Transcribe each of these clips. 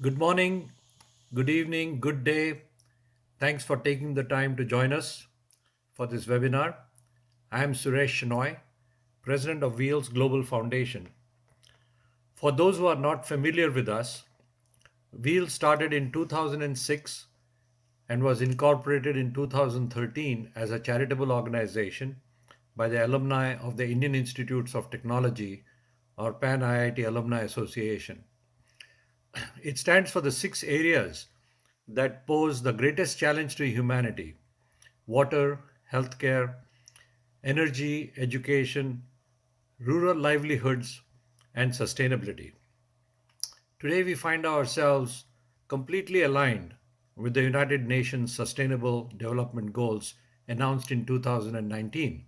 Good morning, good evening, good day. Thanks for taking the time to join us for this webinar. I am Suresh Shenoy, President of WHEELS Global Foundation. For those who are not familiar with us, WHEELS started in 2006 and was incorporated in 2013 as a charitable organization by the alumni of the Indian Institutes of Technology or Pan IIT Alumni Association. It stands for the six areas that pose the greatest challenge to humanity: water, healthcare, energy, education, rural livelihoods, and sustainability. Today, we find ourselves completely aligned with the United Nations Sustainable Development Goals announced in 2019.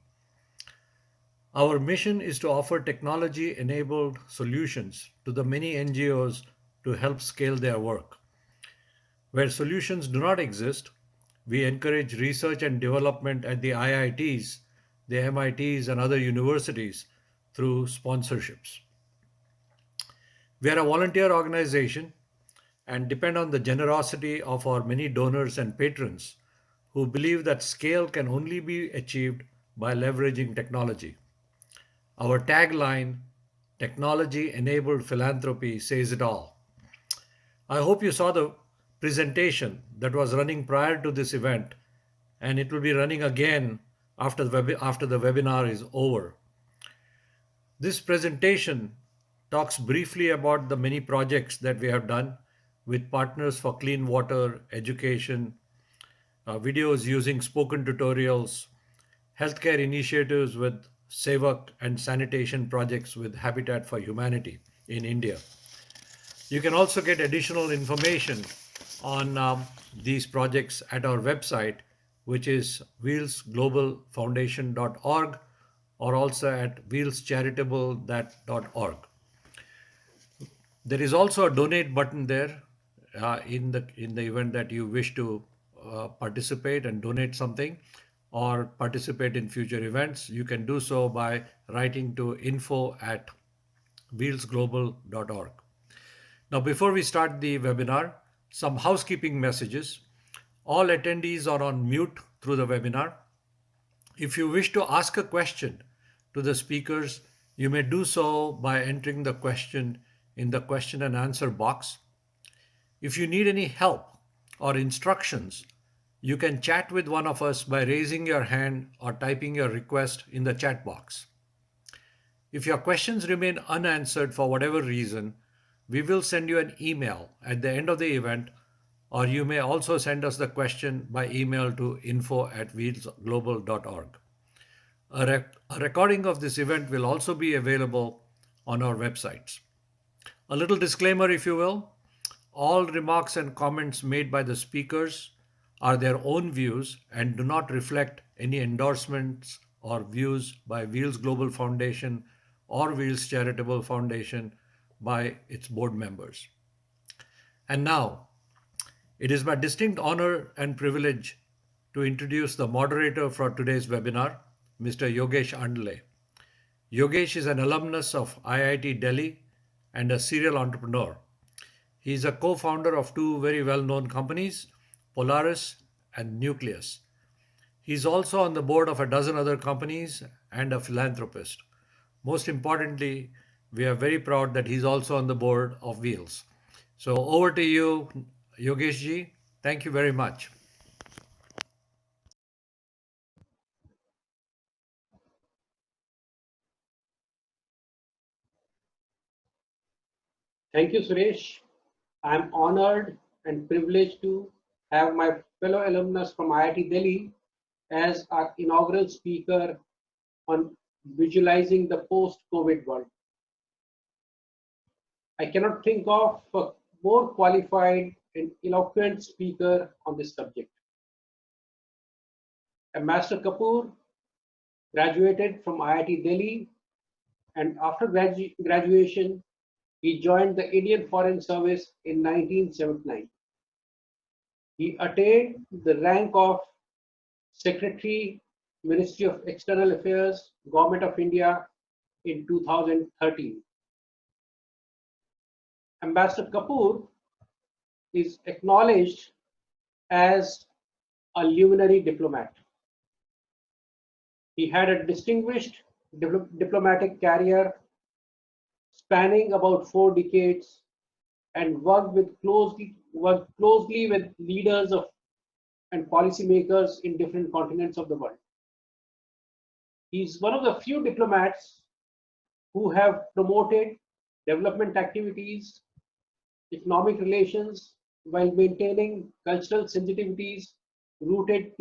Our mission is to offer technology enabled solutions to the many NGOs to help scale their work. Where solutions do not exist, we encourage research and development at the IITs, the MITs, and other universities through sponsorships. We are a volunteer organization and depend on the generosity of our many donors and patrons who believe that scale can only be achieved by leveraging technology. Our tagline, Technology Enabled Philanthropy, says it all. I hope you saw the presentation that was running prior to this event, and it will be running again after the webinar is over. This presentation talks briefly about the many projects that we have done with partners for clean water, education, videos using spoken tutorials, healthcare initiatives with SEVAK, and sanitation projects with Habitat for Humanity in India. You can also get additional information on these projects at our website, which is wheelsglobalfoundation.org, or also at wheelscharitable.org. There is also a donate button there in the event that you wish to participate and donate something or participate in future events. You can do so by writing to info@wheelsglobal.org. Now, before we start the webinar, some housekeeping messages. All attendees are on mute through the webinar. If you wish to ask a question to the speakers, you may do so by entering the question in the question and answer box. If you need any help or instructions, you can chat with one of us by raising your hand or typing your request in the chat box. If your questions remain unanswered for whatever reason, we will send you an email at the end of the event, or you may also send us the question by email to info@wheelsglobal.org. A recording of this event will also be available on our websites. A little disclaimer, if you will. All remarks and comments made by the speakers are their own views and do not reflect any endorsements or views by WHEELS Global Foundation or WHEELS Charitable Foundation by its board members. And now, it is my distinct honor and privilege to introduce the moderator for today's webinar, Mr. Yogesh Andlay. Yogesh is an alumnus of IIT Delhi and a serial entrepreneur. He is a co-founder of two very well-known companies, Polaris and Nucleus. He is also on the board of a dozen other companies and a philanthropist. Most importantly, we are very proud that he's also on the board of WHEELS. So over to you, Yogesh ji. Thank you very much. Thank you, Suresh. I'm honored and privileged to have my fellow alumnus from IIT Delhi as our inaugural speaker on visualizing the post-COVID world. I cannot think of a more qualified and eloquent speaker on this subject. Ambassador Kapur graduated from IIT Delhi, and after graduation, he joined the Indian Foreign Service in 1979. He attained the rank of Secretary, Ministry of External Affairs, Government of India in 2013. Ambassador Kapur is acknowledged as a luminary diplomat. He had a distinguished diplomatic career spanning about 4 decades and worked closely with leaders of and policymakers in different continents of the world. He's one of the few diplomats who have promoted development activities, economic relations, while maintaining cultural sensitivities rooted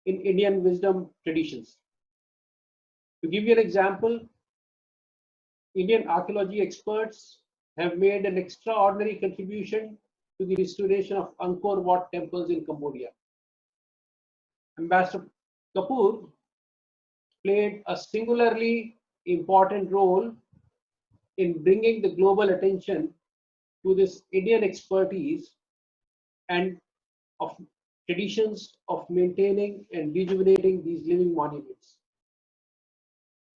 in Indian wisdom traditions. To give you an example, Indian archaeology experts have made an extraordinary contribution to the restoration of Angkor Wat temples in Cambodia. Ambassador Kapoor played a singularly important role in bringing the global attention to this Indian expertise and of traditions of maintaining and rejuvenating these living monuments.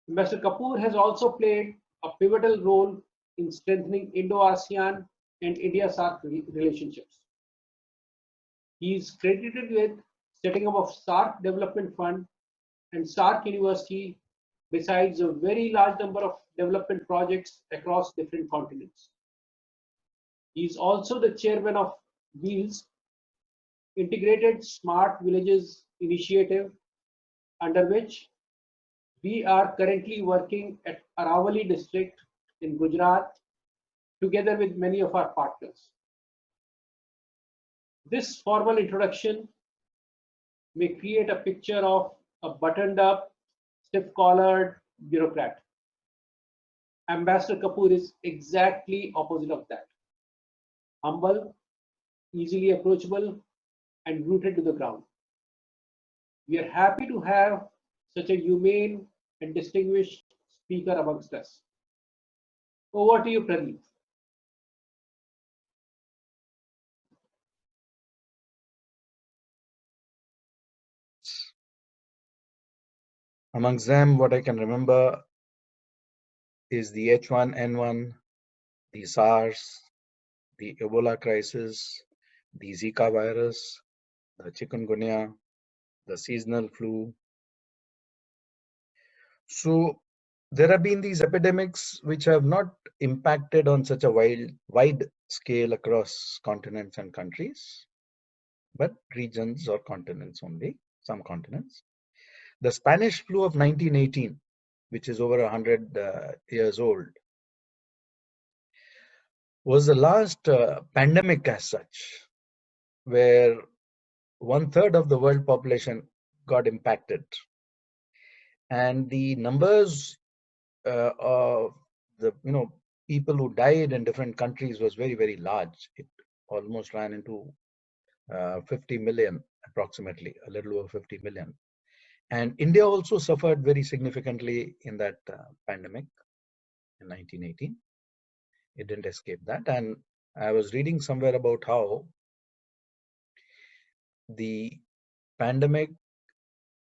Ambassador Kapoor has also played a pivotal role in strengthening Indo-ASEAN and India-SAARC relationships. He is credited with setting up of SAARC Development Fund and SAARC University, besides a very large number of development projects across different continents. He is also the chairman of WHEELS Integrated Smart Villages Initiative, under which we are currently working at Aravali district in Gujarat together with many of our partners. This formal introduction may create a picture of a buttoned up, stiff-collared bureaucrat. Ambassador Kapoor is exactly opposite of that. Humble, easily approachable, and rooted to the ground. We are happy to have such a humane and distinguished speaker amongst us. Over to you, Pradeep. Amongst them, what I can remember is the H1N1, the SARS, the Ebola crisis, the Zika virus, the chikungunya, the seasonal flu. So there have been these epidemics which have not impacted on such a wide scale across continents and countries, but regions or continents only, some continents. The Spanish flu of 1918, which is over 100 years old, was the last pandemic as such, where 1/3 of the world population got impacted. And the numbers of the people who died in different countries was very, very large. It almost ran into 50 million, approximately, a little over 50 million. And India also suffered very significantly in that pandemic in 1918. It didn't escape that. And I was reading somewhere about how the pandemic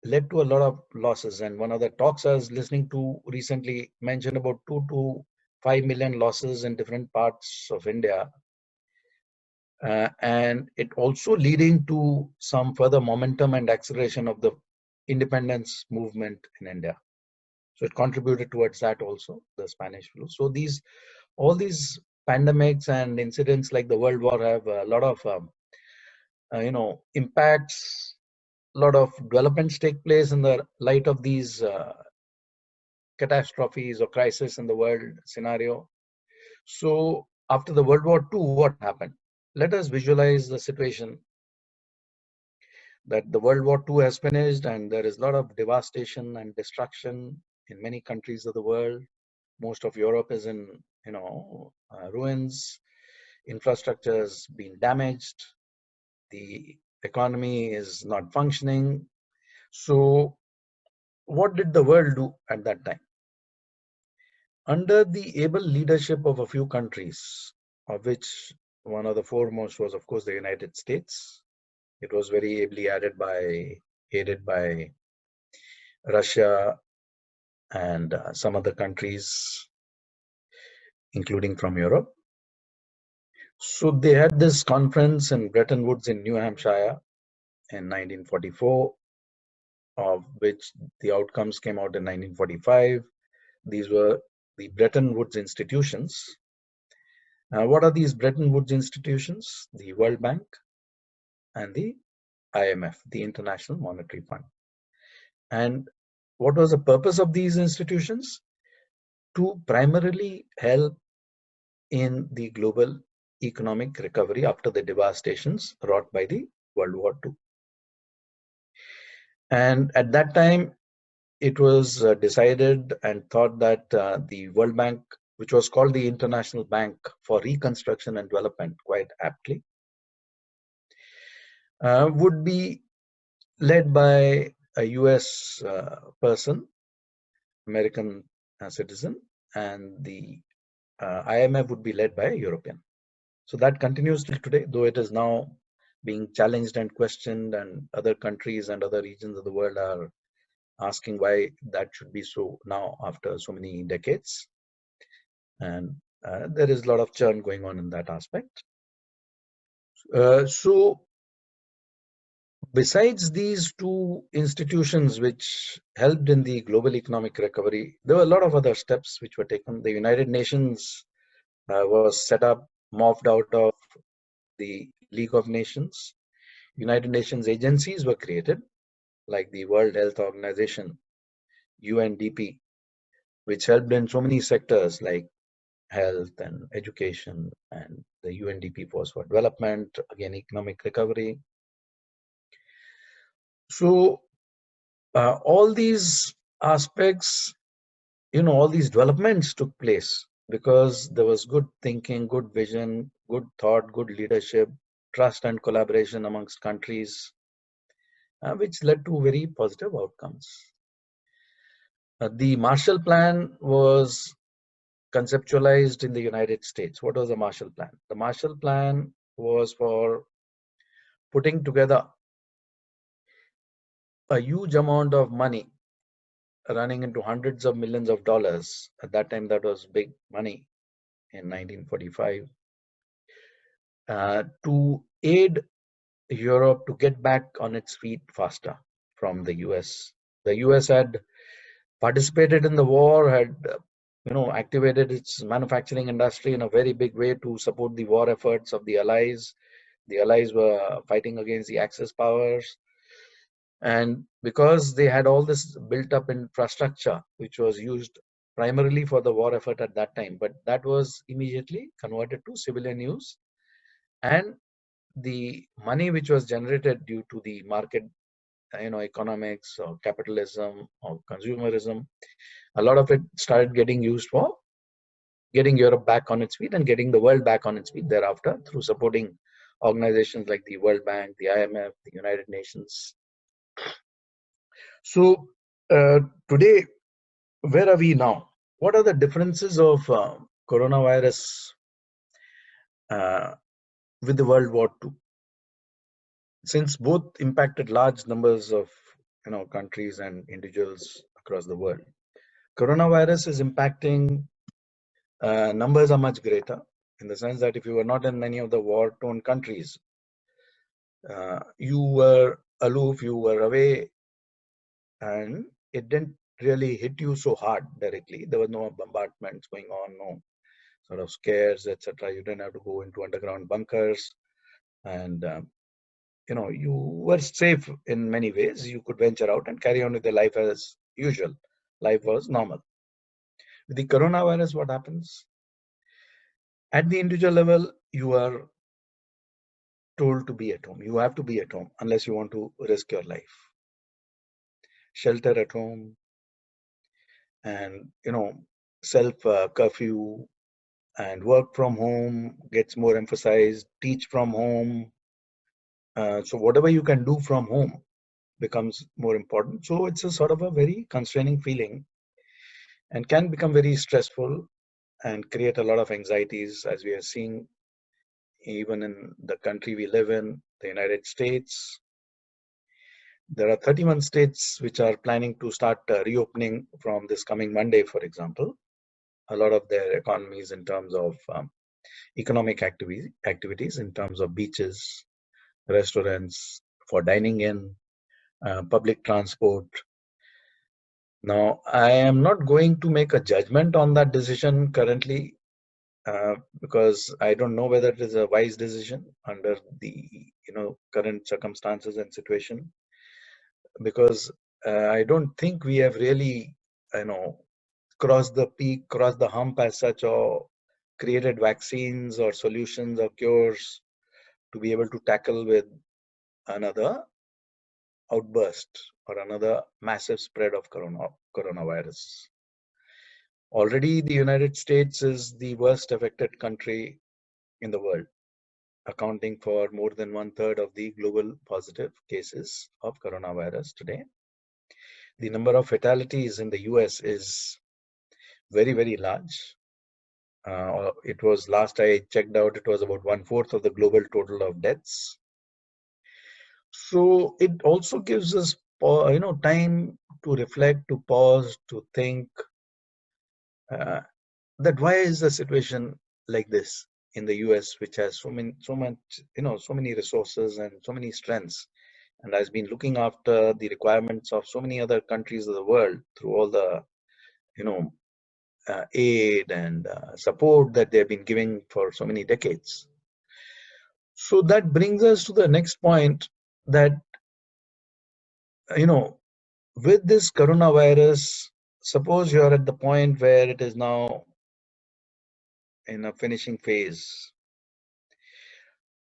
led to a lot of losses. And one of the talks I was listening to recently mentioned about 2 to 5 million losses in different parts of India. And it also leading to some further momentum and acceleration of the independence movement in India. So it contributed towards that also, the Spanish flu. So all these pandemics and incidents like the World War have a lot of impacts. A lot of developments take place in the light of these catastrophes or crisis in the world scenario. So after the World War II, what happened? Let us visualize the situation that the World War II has finished and there is a lot of devastation and destruction in many countries of the world. Most of Europe is in ruins. Infrastructure has been damaged. The economy is not functioning. So what did the world do at that time? Under the able leadership of a few countries, of which one of the foremost was, of course, the United States. It was very ably aided by Russia and some other countries, including from Europe. So they had this conference in Bretton Woods in New Hampshire in 1944, of which the outcomes came out in 1945. These were the Bretton Woods institutions. What are these Bretton Woods institutions? The World Bank and the IMF, the International Monetary Fund. And what was the purpose of these institutions? To primarily help in the global economic recovery after the devastations wrought by the World War II. And at that time, it was decided and thought that the World Bank, which was called the International Bank for Reconstruction and Development, quite aptly, would be led by a US person, American citizen, and the IMF would be led by a European. So that continues till today, though it is now being challenged and questioned, and other countries and other regions of the world are asking why that should be so now after so many decades. And there is a lot of churn going on in that aspect. So besides these two institutions which helped in the global economic recovery, there were a lot of other steps which were taken. The United Nations was set up, morphed out of the League of Nations. United Nations agencies were created, like the World Health Organization, UNDP, which helped in so many sectors like health and education, and the UNDP was for development, again, economic recovery. So all these aspects, all these developments took place because there was good thinking, good vision, good thought, good leadership, trust and collaboration amongst countries, which led to very positive outcomes. The Marshall Plan was conceptualized in the United States. What was the Marshall Plan? The Marshall Plan was for putting together a huge amount of money running into hundreds of millions of dollars. At that time, that was big money in 1945, to aid Europe to get back on its feet faster from the US. The US had participated in the war, had activated its manufacturing industry in a very big way to support the war efforts of the Allies. The Allies were fighting against the Axis powers. And because they had all this built up infrastructure, which was used primarily for the war effort at that time, but that was immediately converted to civilian use. And the money which was generated due to the market, economics or capitalism or consumerism, a lot of it started getting used for getting Europe back on its feet and getting the world back on its feet thereafter through supporting organizations like the World Bank, the IMF, the United Nations. So today, where are we now? What are the differences of coronavirus with the World War II? Since both impacted large numbers of countries and individuals across the world, coronavirus is impacting, numbers are much greater, in the sense that if you were not in any of the war-torn countries, you were aloof, you were away, and it didn't really hit you so hard directly. There was no bombardments going on, no sort of scares, etc. You didn't have to go into underground bunkers, and you were safe in many ways. You could venture out and carry on with your life as usual. Life was normal. With the coronavirus, what happens? At the individual level, you are told to be at home. You have to be at home unless you want to risk your life. Shelter at home, and self curfew and work from home gets more emphasized. Teach from home. So whatever you can do from home becomes more important. So it's a sort of a very constraining feeling and can become very stressful and create a lot of anxieties, as we are seeing even in the country we live in, the United States. There are 31 states which are planning to start reopening from this coming Monday, for example. A lot of their economies in terms of economic activities in terms of beaches, restaurants, for dining in, public transport. Now, I am not going to make a judgment on that decision currently, because I don't know whether it is a wise decision under the current circumstances and situation. Because I don't think we have really crossed the peak, crossed the hump as such, or created vaccines or solutions or cures to be able to tackle with another outburst or another massive spread of coronavirus. Already the United States is the worst affected country in the world, accounting for more than 1/3 of the global positive cases of coronavirus today. The number of fatalities in the US is very, very large. It was, last I checked out, it was about 1/4 of the global total of deaths. So it also gives us time to reflect, to pause, to think, that why is the situation like this in the US, which has so many resources and so many strengths, and has been looking after the requirements of so many other countries of the world through all the aid and support that they've been giving for so many decades. So that brings us to the next point, that with this coronavirus, suppose you're at the point where it is now in a finishing phase.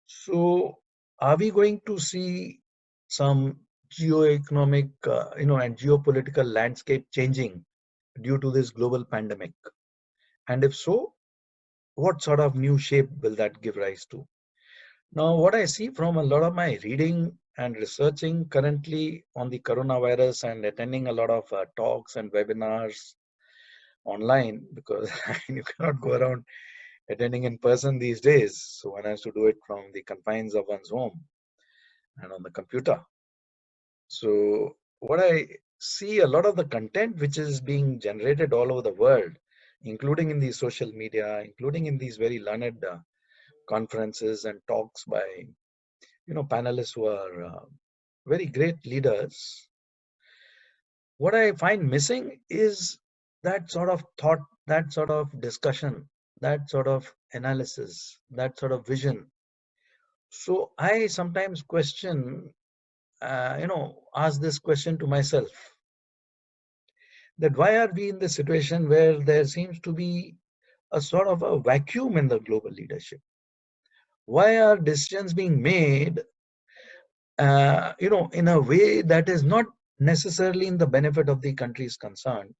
So are we going to see some geo-economic, and geopolitical landscape changing due to this global pandemic? And if so, what sort of new shape will that give rise to? Now, what I see from a lot of my reading and researching currently on the coronavirus and attending a lot of talks and webinars online, because you cannot go around attending in person these days. So one has to do it from the confines of one's home and on the computer. So what I see, a lot of the content which is being generated all over the world, including in the social media, including in these very learned conferences and talks by panelists who are very great leaders, what I find missing is that sort of thought, that sort of discussion, that sort of analysis, that sort of vision. So I sometimes question, ask this question to myself, that why are we in this situation where there seems to be a sort of a vacuum in the global leadership? Why are decisions being made, in a way that is not necessarily in the benefit of the countries concerned?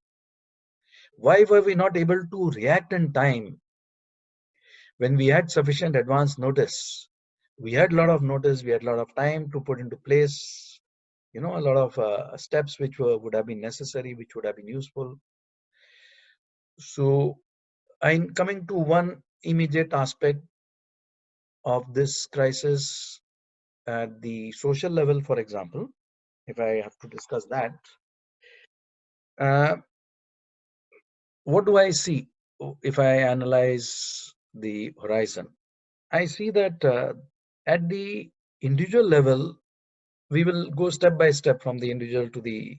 Why were we not able to react in time when we had sufficient advance notice? We had a lot of notice, we had a lot of time to put into place, a lot of steps which would have been necessary, which would have been useful. So I'm coming to one immediate aspect of this crisis at the social level, for example, if I have to discuss that. What do I see if I analyze the horizon? I see that at the individual level, we will go step by step from the individual to the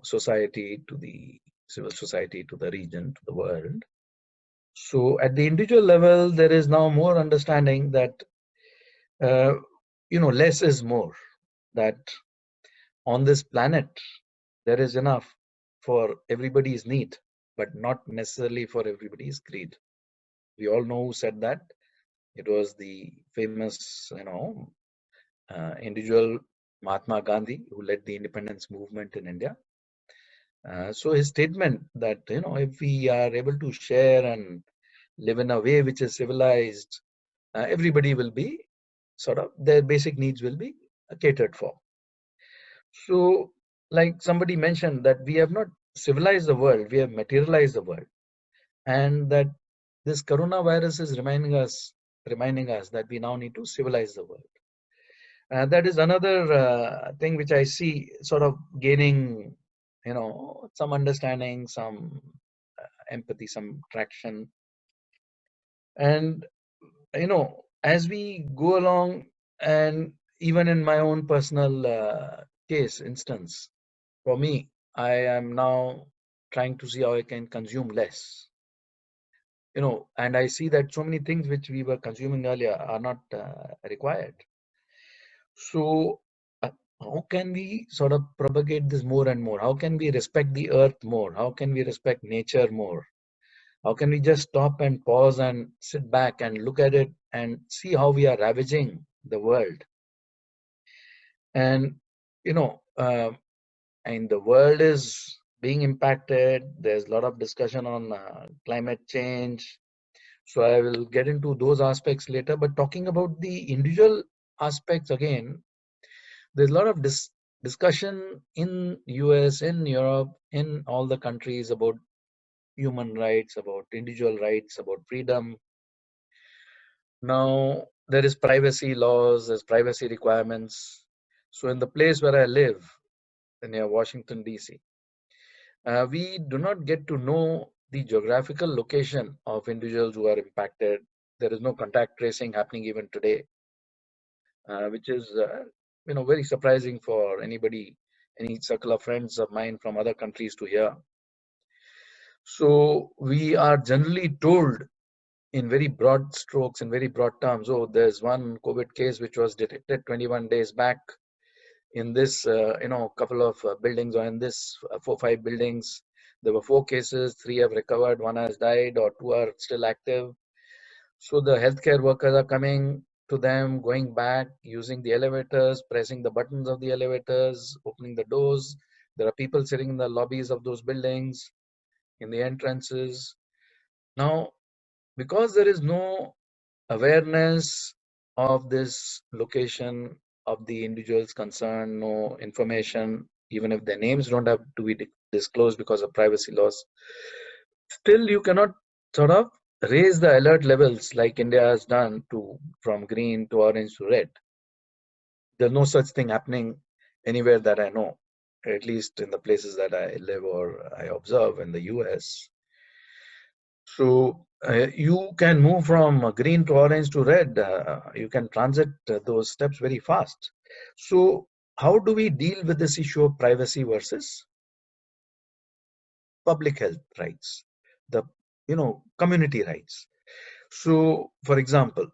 society, to the civil society, to the region, to the world. So at the individual level, there is now more understanding that less is more, that on this planet there is enough for everybody's need, but not necessarily for everybody's greed. We all know who said that. It was the famous individual Mahatma Gandhi, who led the independence movement in India. So his statement that if we are able to share and live in a way which is civilized, everybody will be their basic needs will be catered for. So, like somebody mentioned, that we have not civilized the world, we have materialized the world, and that this coronavirus is reminding us that we now need to civilize the world. That is another thing which I see sort of gaining, some understanding, some empathy, some traction. And, as we go along, and even in my own personal instance, for me, I am now trying to see how I can consume less. And I see that so many things which we were consuming earlier are not required. So, how can we sort of propagate this more and more? How can we respect the earth more? How can we respect nature more? How can we just stop and pause and sit back and look at it and see how we are ravaging the world? And, and the world is being impacted. There's a lot of discussion on climate change. So I will get into those aspects later. But talking about the individual aspects again, there's a lot of discussion in US, in Europe, in all the countries about human rights, about individual rights, about freedom. Now there is privacy laws, there's privacy requirements. So in the place where I live, near Washington DC, we do not get to know the geographical location of individuals who are impacted. There is no contact tracing happening even today, which is very surprising for anybody, any circle of friends of mine from other countries to hear. So we are generally told in very broad strokes, in very broad terms, oh, there's one COVID case which was detected 21 days back in this, couple of buildings, or in this 4-5 buildings. There were 4 cases, 3 have recovered, 1 has died, or 2 are still active. So the healthcare workers are coming to them, going back, using the elevators, pressing the buttons of the elevators, opening the doors. There are people sitting in the lobbies of those buildings, in the entrances. Now, because there is no awareness of this location of the individuals concerned, no information, even if their names don't have to be disclosed because of privacy laws, still you cannot sort of raise the alert levels like India has done to from green to orange to red. There's no such thing happening anywhere that I know, at least in the places that I live or I observe in the US. So you can move from green to orange to red. You can transit those steps very fast. So how do we deal with this issue of privacy versus public health rights, the community rights? So, for example,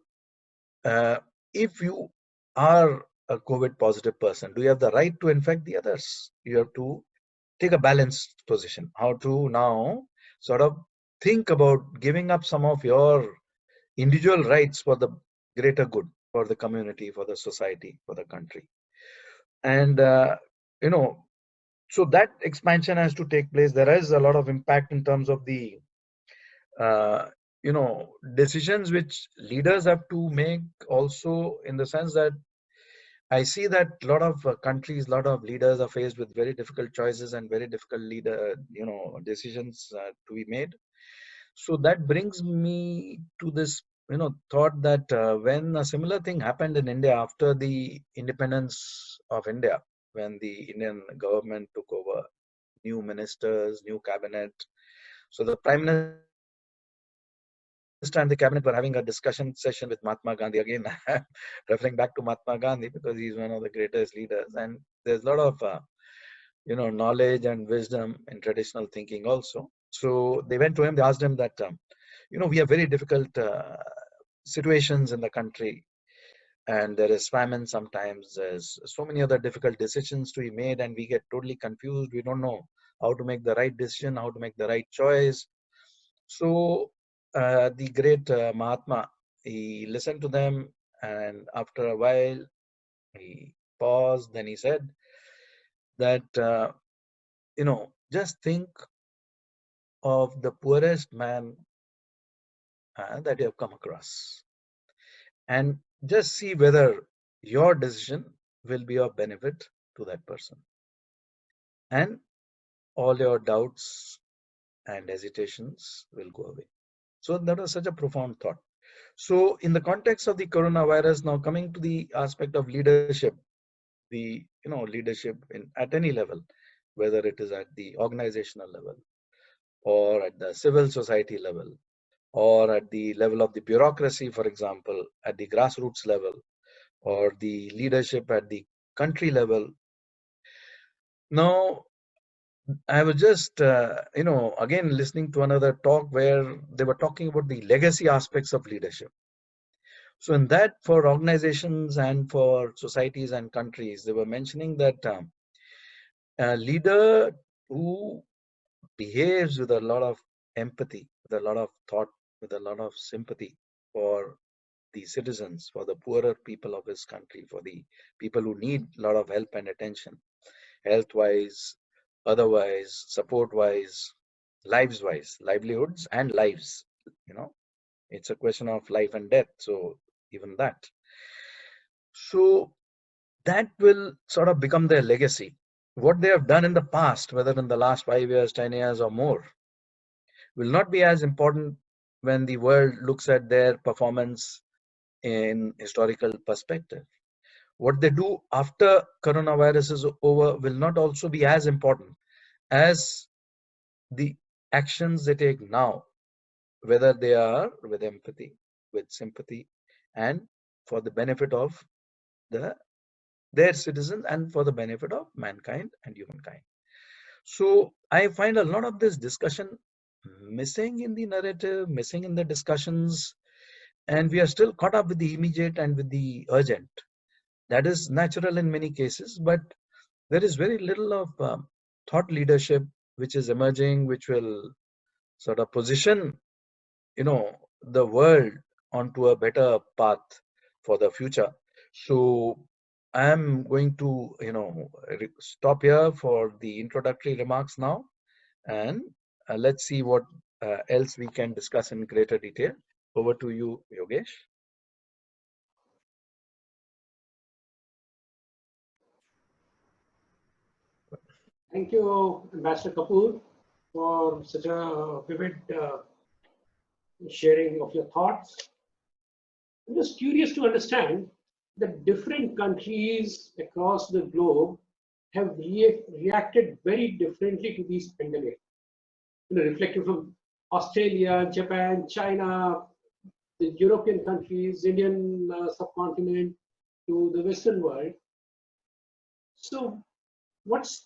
if you are a COVID positive person, do you have the right to infect the others? You have to take a balanced position. How to now sort of think about giving up some of your individual rights for the greater good, for the community, for the society, for the country. And, so that expansion has to take place. There is a lot of impact in terms of the, uh, decisions which leaders have to make also, in the sense that I see that a lot of countries, a lot of leaders are faced with very difficult choices and very difficult decisions to be made. So that brings me to this, thought that when a similar thing happened in India after the independence of India, when the Indian government took over, new ministers, new cabinet. So the Prime Minister and the cabinet were having a discussion session with Mahatma Gandhi. Again, referring back to Mahatma Gandhi because he's one of the greatest leaders, and there's a lot of knowledge and wisdom in traditional thinking also. So they went to him, they asked him that we have very difficult situations in the country, and there is famine sometimes, there's so many other difficult decisions to be made, and we get totally confused. We don't know how to make the right decision, how to make the right choice. So the great Mahatma, he listened to them, and after a while he paused, then he said that just think of the poorest man that you have come across, and just see whether your decision will be of benefit to that person, and all your doubts and hesitations will go away. So that was such a profound thought. So in the context of the coronavirus, now coming to the aspect of leadership, the leadership at any level, whether it is at the organizational level or at the civil society level, or at the level of the bureaucracy, for example, at the grassroots level, or the leadership at the country level. Now, I was just, again listening to another talk where they were talking about the legacy aspects of leadership. So, in that, for organizations and for societies and countries, they were mentioning that a leader who behaves with a lot of empathy, with a lot of thought, with a lot of sympathy for the citizens, for the poorer people of his country, for the people who need a lot of help and attention, health-wise, otherwise, support-wise, lives-wise, livelihoods and lives. It's a question of life and death. So even that. So that will sort of become their legacy. What they have done in the past, whether in the last 5 years, 10 years or more, will not be as important when the world looks at their performance in historical perspective. What they do after coronavirus is over will not also be as important as the actions they take now, whether they are with empathy, with sympathy, and for the benefit of their citizens and for the benefit of mankind and humankind. So I find a lot of this discussion missing in the narrative, missing in the discussions, and we are still caught up with the immediate and with the urgent. That is natural in many cases, but there is very little of thought leadership which is emerging, which will sort of position, the world onto a better path for the future. So I am going to, stop here for the introductory remarks now, and let's see what else we can discuss in greater detail. Over to you, Yogesh. Thank you, Ambassador Kapoor, for such a vivid sharing of your thoughts. I'm just curious to understand that different countries across the globe have reacted very differently to these pandemic. Reflecting from Australia, Japan, China, the European countries, Indian subcontinent to the Western world. So, what's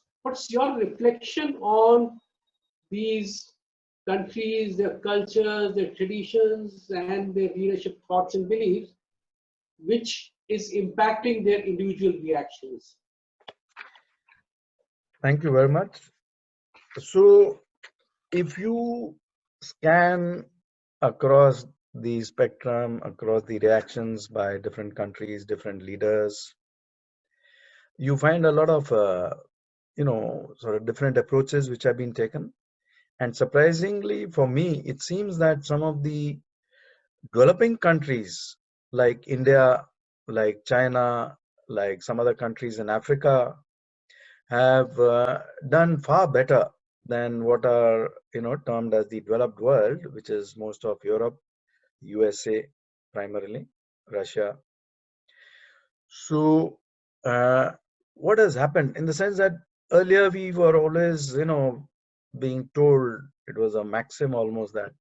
your reflection on these countries, their cultures, their traditions, and their leadership thoughts and beliefs, which is impacting their individual reactions? Thank you very much. So if you scan across the spectrum, across the reactions by different countries, different leaders, you find a lot of, sort of different approaches which have been taken. And surprisingly for me, it seems that some of the developing countries like India, like China, like some other countries in Africa have done far better than what are termed as the developed world, which is most of Europe, USA primarily, Russia. So what has happened in the sense that earlier we were always being told, it was a maxim almost, that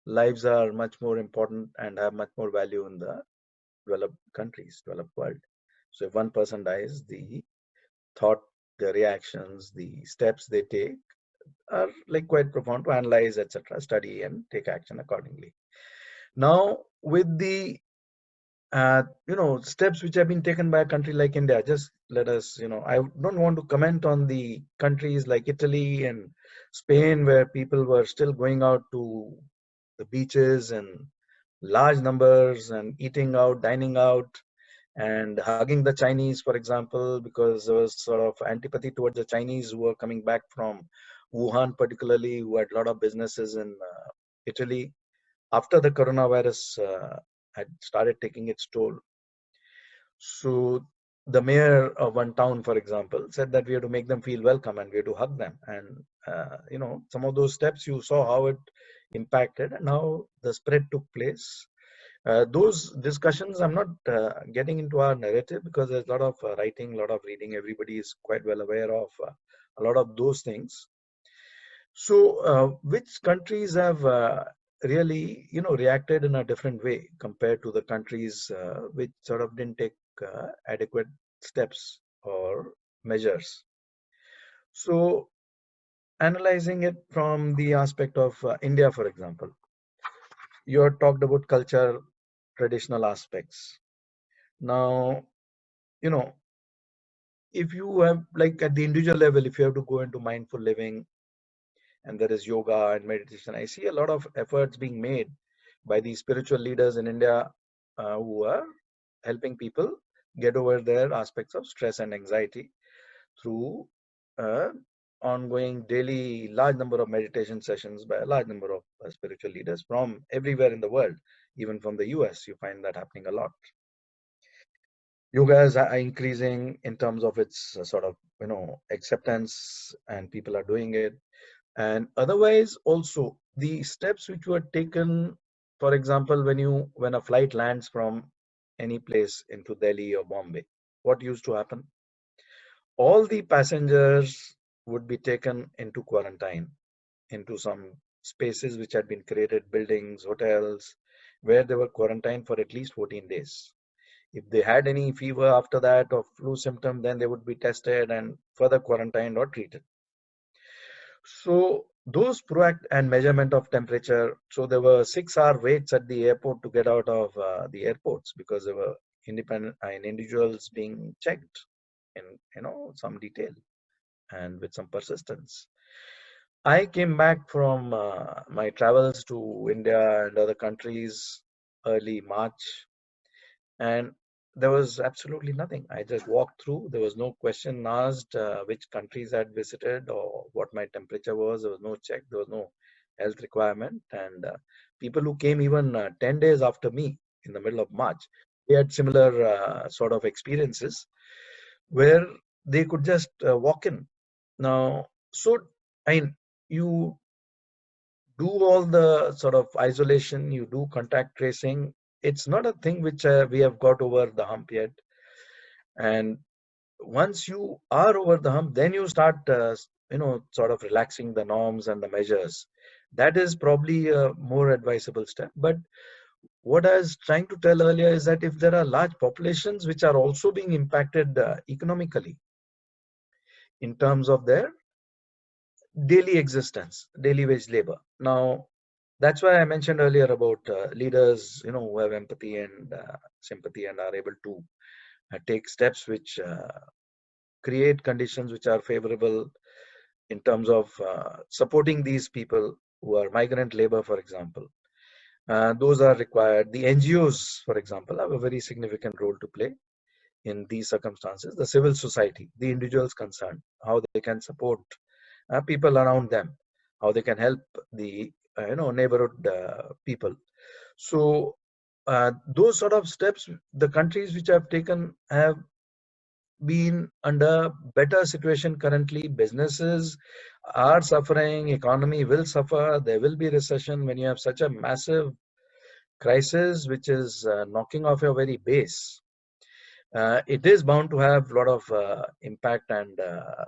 lives are much more important and have much more value in the developed countries, developed world. So if one person dies, the thought, the reactions, the steps they take are like quite profound to analyze, etc., study and take action accordingly. Now with the steps which have been taken by a country like India, just let us, I don't want to comment on the countries like Italy and Spain where people were still going out to the beaches in large numbers and eating out, dining out, and hugging the Chinese, for example, because there was sort of antipathy towards the Chinese who were coming back from Wuhan, particularly, who had a lot of businesses in Italy after the coronavirus had started taking its toll. So the mayor of one town, for example, said that we have to make them feel welcome and we have to hug them. And, some of those steps, you saw how it impacted and how the spread took place. Those discussions, I'm not getting into our narrative because there's a lot of writing, a lot of reading. Everybody is quite well aware of a lot of those things. So which countries have really, reacted in a different way compared to the countries which sort of didn't take adequate steps or measures. So, analyzing it from the aspect of India, for example, you had talked about culture, traditional aspects. Now, you know, if you have, like at the individual level, if you have to go into mindful living and there is yoga and meditation, I see a lot of efforts being made by these spiritual leaders in India who are helping people get over their aspects of stress and anxiety through uh, ongoing daily large number of meditation sessions by a large number of spiritual leaders from everywhere in the world, even from the US. You find that happening a lot. Yogas are increasing in terms of its sort of acceptance, and people are doing it. And otherwise also the steps which were taken, for example, when a flight lands from any place into Delhi or Bombay, what used to happen? All the passengers would be taken into quarantine, into some spaces which had been created, buildings, hotels, where they were quarantined for at least 14 days. If they had any fever after that or flu symptom, then they would be tested and further quarantined or treated. So those proact and measurement of temperature. So there were 6-hour waits at the airport to get out of the airports because there were independent individuals being checked in some detail and with some persistence. I came back from my travels to India and other countries early March, and there was absolutely nothing. I just walked through. There was no question asked which countries I had visited or what my temperature was. There was no check. There was no health requirement. And people who came even 10 days after me in the middle of March, they had similar sort of experiences where they could just walk in. Now, so I mean, you do all the sort of isolation, you do contact tracing. It's not a thing which we have got over the hump yet. And once you are over the hump, then you start, sort of relaxing the norms and the measures. That is probably a more advisable step. But what I was trying to tell earlier is that if there are large populations which are also being impacted economically in terms of their daily existence, daily wage labor. Now, that's why I mentioned earlier about leaders, who have empathy and sympathy and are able to take steps which create conditions which are favorable in terms of supporting these people who are migrant labor, for example. Those are required. The NGOs, for example, have a very significant role to play in these circumstances. The civil society, the individuals concerned, how they can support people around them, how they can help the neighborhood people. So those sort of steps, the countries which have taken have been under better situation currently. Businesses are suffering, economy will suffer, there will be recession when you have such a massive crisis which is knocking off your very base. It is bound to have a lot of impact and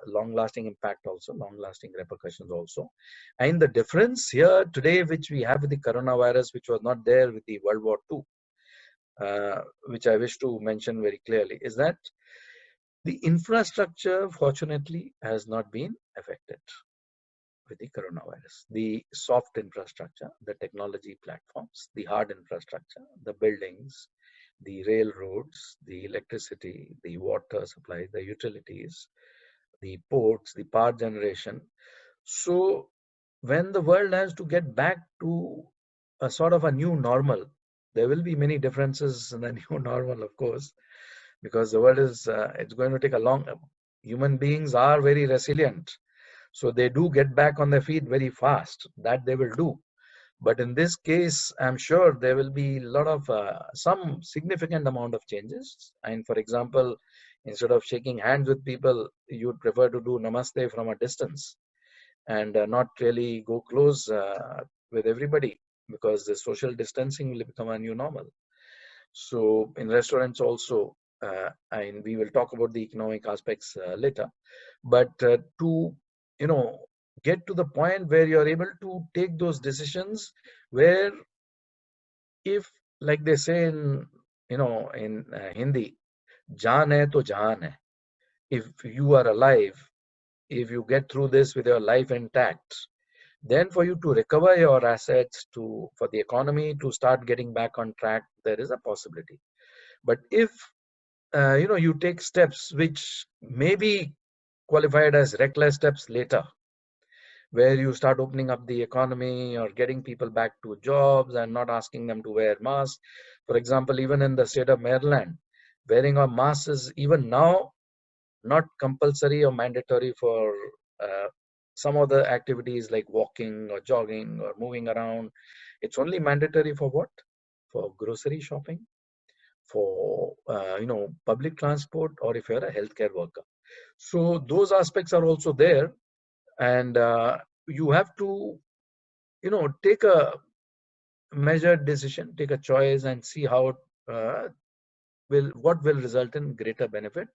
long-lasting impact also, long-lasting repercussions also. And the difference here today, which we have with the coronavirus, which was not there with the World War II, which I wish to mention very clearly, is that the infrastructure, fortunately, has not been affected with the coronavirus. The soft infrastructure, the technology platforms, the hard infrastructure, the buildings, the railroads, the electricity, the water supply, the utilities, the ports, the power generation. So when the world has to get back to a sort of a new normal, there will be many differences in the new normal, of course, because the world is, it's going to take a long, human beings are very resilient. So they do get back on their feet very fast. That they will do. But in this case, I'm sure there will be a lot of some significant amount of changes. And for example, instead of shaking hands with people, you would prefer to do namaste from a distance and not really go close with everybody, because the social distancing will become a new normal. So in restaurants also, and we will talk about the economic aspects later. But to get to the point where you're able to take those decisions where, if, like they say in, in Hindi, jaan hai to jahan hai. If you are alive, if you get through this with your life intact, then for you to recover your assets, for the economy to start getting back on track, there is a possibility. But if you take steps which may be qualified as reckless steps later, where you start opening up the economy or getting people back to jobs and not asking them to wear masks. For example, even in the state of Maryland, wearing a mask is even now not compulsory or mandatory for some of the activities like walking or jogging or moving around. It's only mandatory for what? For grocery shopping, for public transport, or if you're a healthcare worker. So those aspects are also there, and you have to take a measured decision, take a choice, and see how uh, what will result in greater benefit.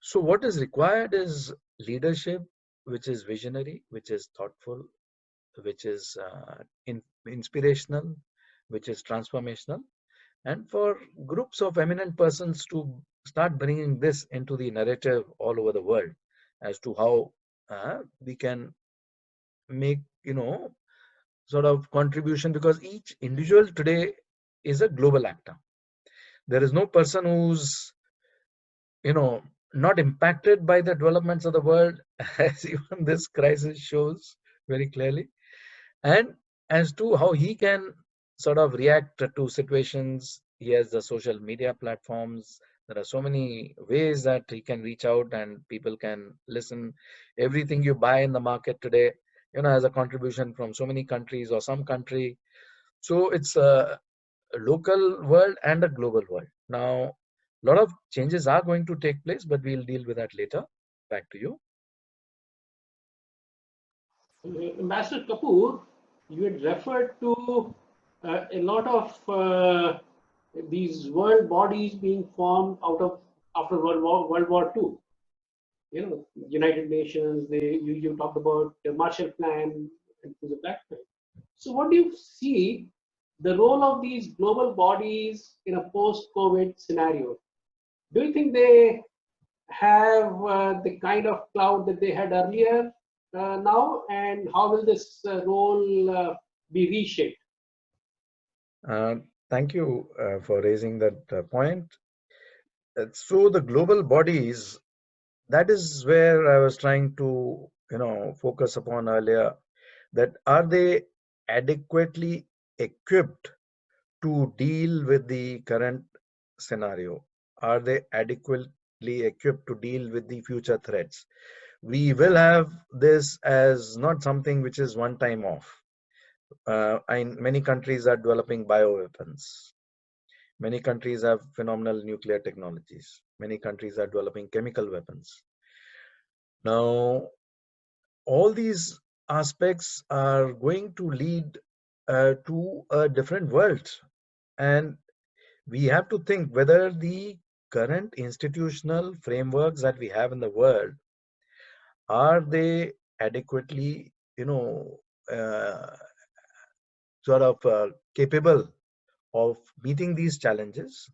So what is required is leadership, which is visionary, which is thoughtful, which is inspirational, which is transformational, and for groups of eminent persons to start bringing this into the narrative all over the world as to how we can make sort of contribution, because each individual today is a global actor. There is no person who's not impacted by the developments of the world, as even this crisis shows very clearly, and as to how he can sort of react to situations. He has the social media platforms. There are so many ways that he can reach out and people can listen. Everything you buy in the market today, has a contribution from so many countries or some country. So it's a local world and a global world. Now, a lot of changes are going to take place, but we'll deal with that later. Back to you. Ambassador Kapoor, you had referred to a lot of these world bodies being formed after World War II. United Nations. You talked about the Marshall Plan and things of that kind. So, what do you see the role of these global bodies in a post-COVID scenario? Do you think they have the kind of clout that they had earlier now, and how will this role be reshaped? Thank you for raising that point. So the global bodies, that is where I was trying to focus upon earlier, that are they adequately equipped to deal with the current scenario? Are they adequately equipped to deal with the future threats? We will have this as not something which is one time off. Many countries are developing bioweapons. Many countries have phenomenal nuclear technologies. Many countries are developing chemical weapons. Now, all these aspects are going to lead to a different world. And we have to think whether the current institutional frameworks that we have in the world, are they adequately, sort of capable of meeting these challenges.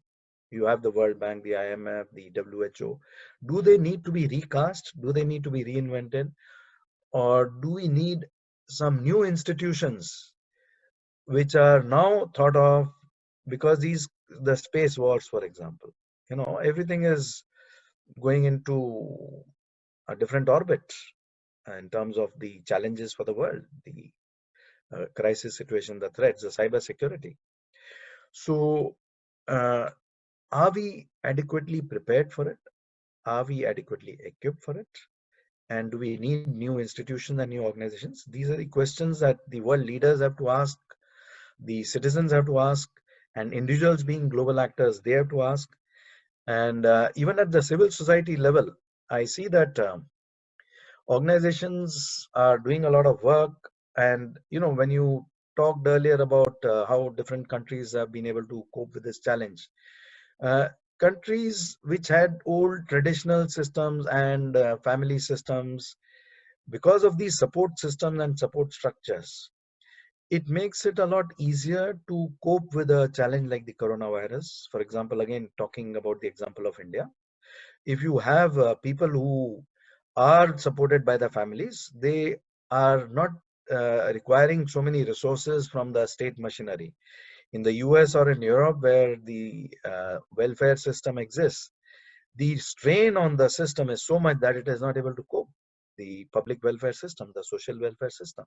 You have the World Bank, the IMF, the WHO. Do they need to be recast? Do they need to be reinvented? Or do we need some new institutions which are now thought of, because the space wars, for example, everything is going into a different orbit in terms of the challenges for the world, the crisis situation, the threats, the cyber security. So are we adequately prepared for it? Are we adequately equipped for it? And do we need new institutions and new organizations? These are the questions that the world leaders have to ask, the citizens have to ask, and individuals being global actors, they have to ask. And even at the civil society level, I see that organizations are doing a lot of work. And when you talked earlier about how different countries have been able to cope with this challenge, countries which had old traditional systems and family systems, Because of these support systems and support structures, it makes it a lot easier to cope with a challenge like the coronavirus. For example, again, talking about the example of India, if you have people who are supported by the families, they are not requiring so many resources from the state machinery. In the US or in Europe, where the welfare system exists, the strain on the system is so much that it is not able to cope. The public welfare system, the social welfare system.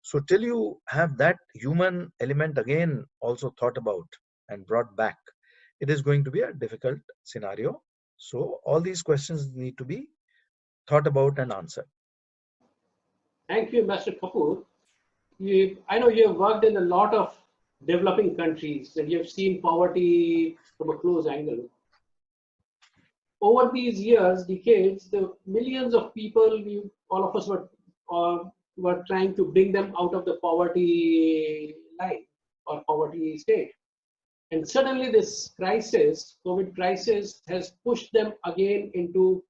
So till you have that human element again also thought about and brought back, it is going to be a difficult scenario. So all these questions need to be thought about and answered. Thank you, Mr. Kapoor. I know you have worked in a lot of developing countries and you have seen poverty from a close angle. Over these years, decades, the millions of people, all of us were trying to bring them out of the poverty line or poverty state. And suddenly this crisis, COVID crisis, has pushed them again into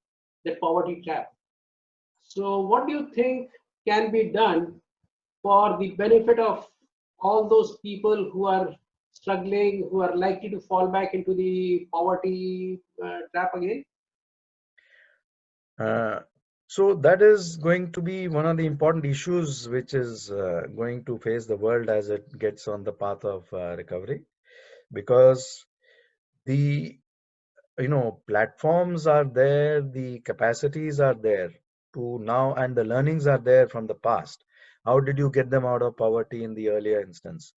the poverty trap. So what do you think can be done for the benefit of all those people who are struggling, who are likely to fall back into the poverty trap again? So that is going to be one of the important issues which is going to face the world as it gets on the path of recovery, because the platforms are there, the capacities are there to now, and the learnings are there from the past. How did you get them out of poverty in the earlier instance?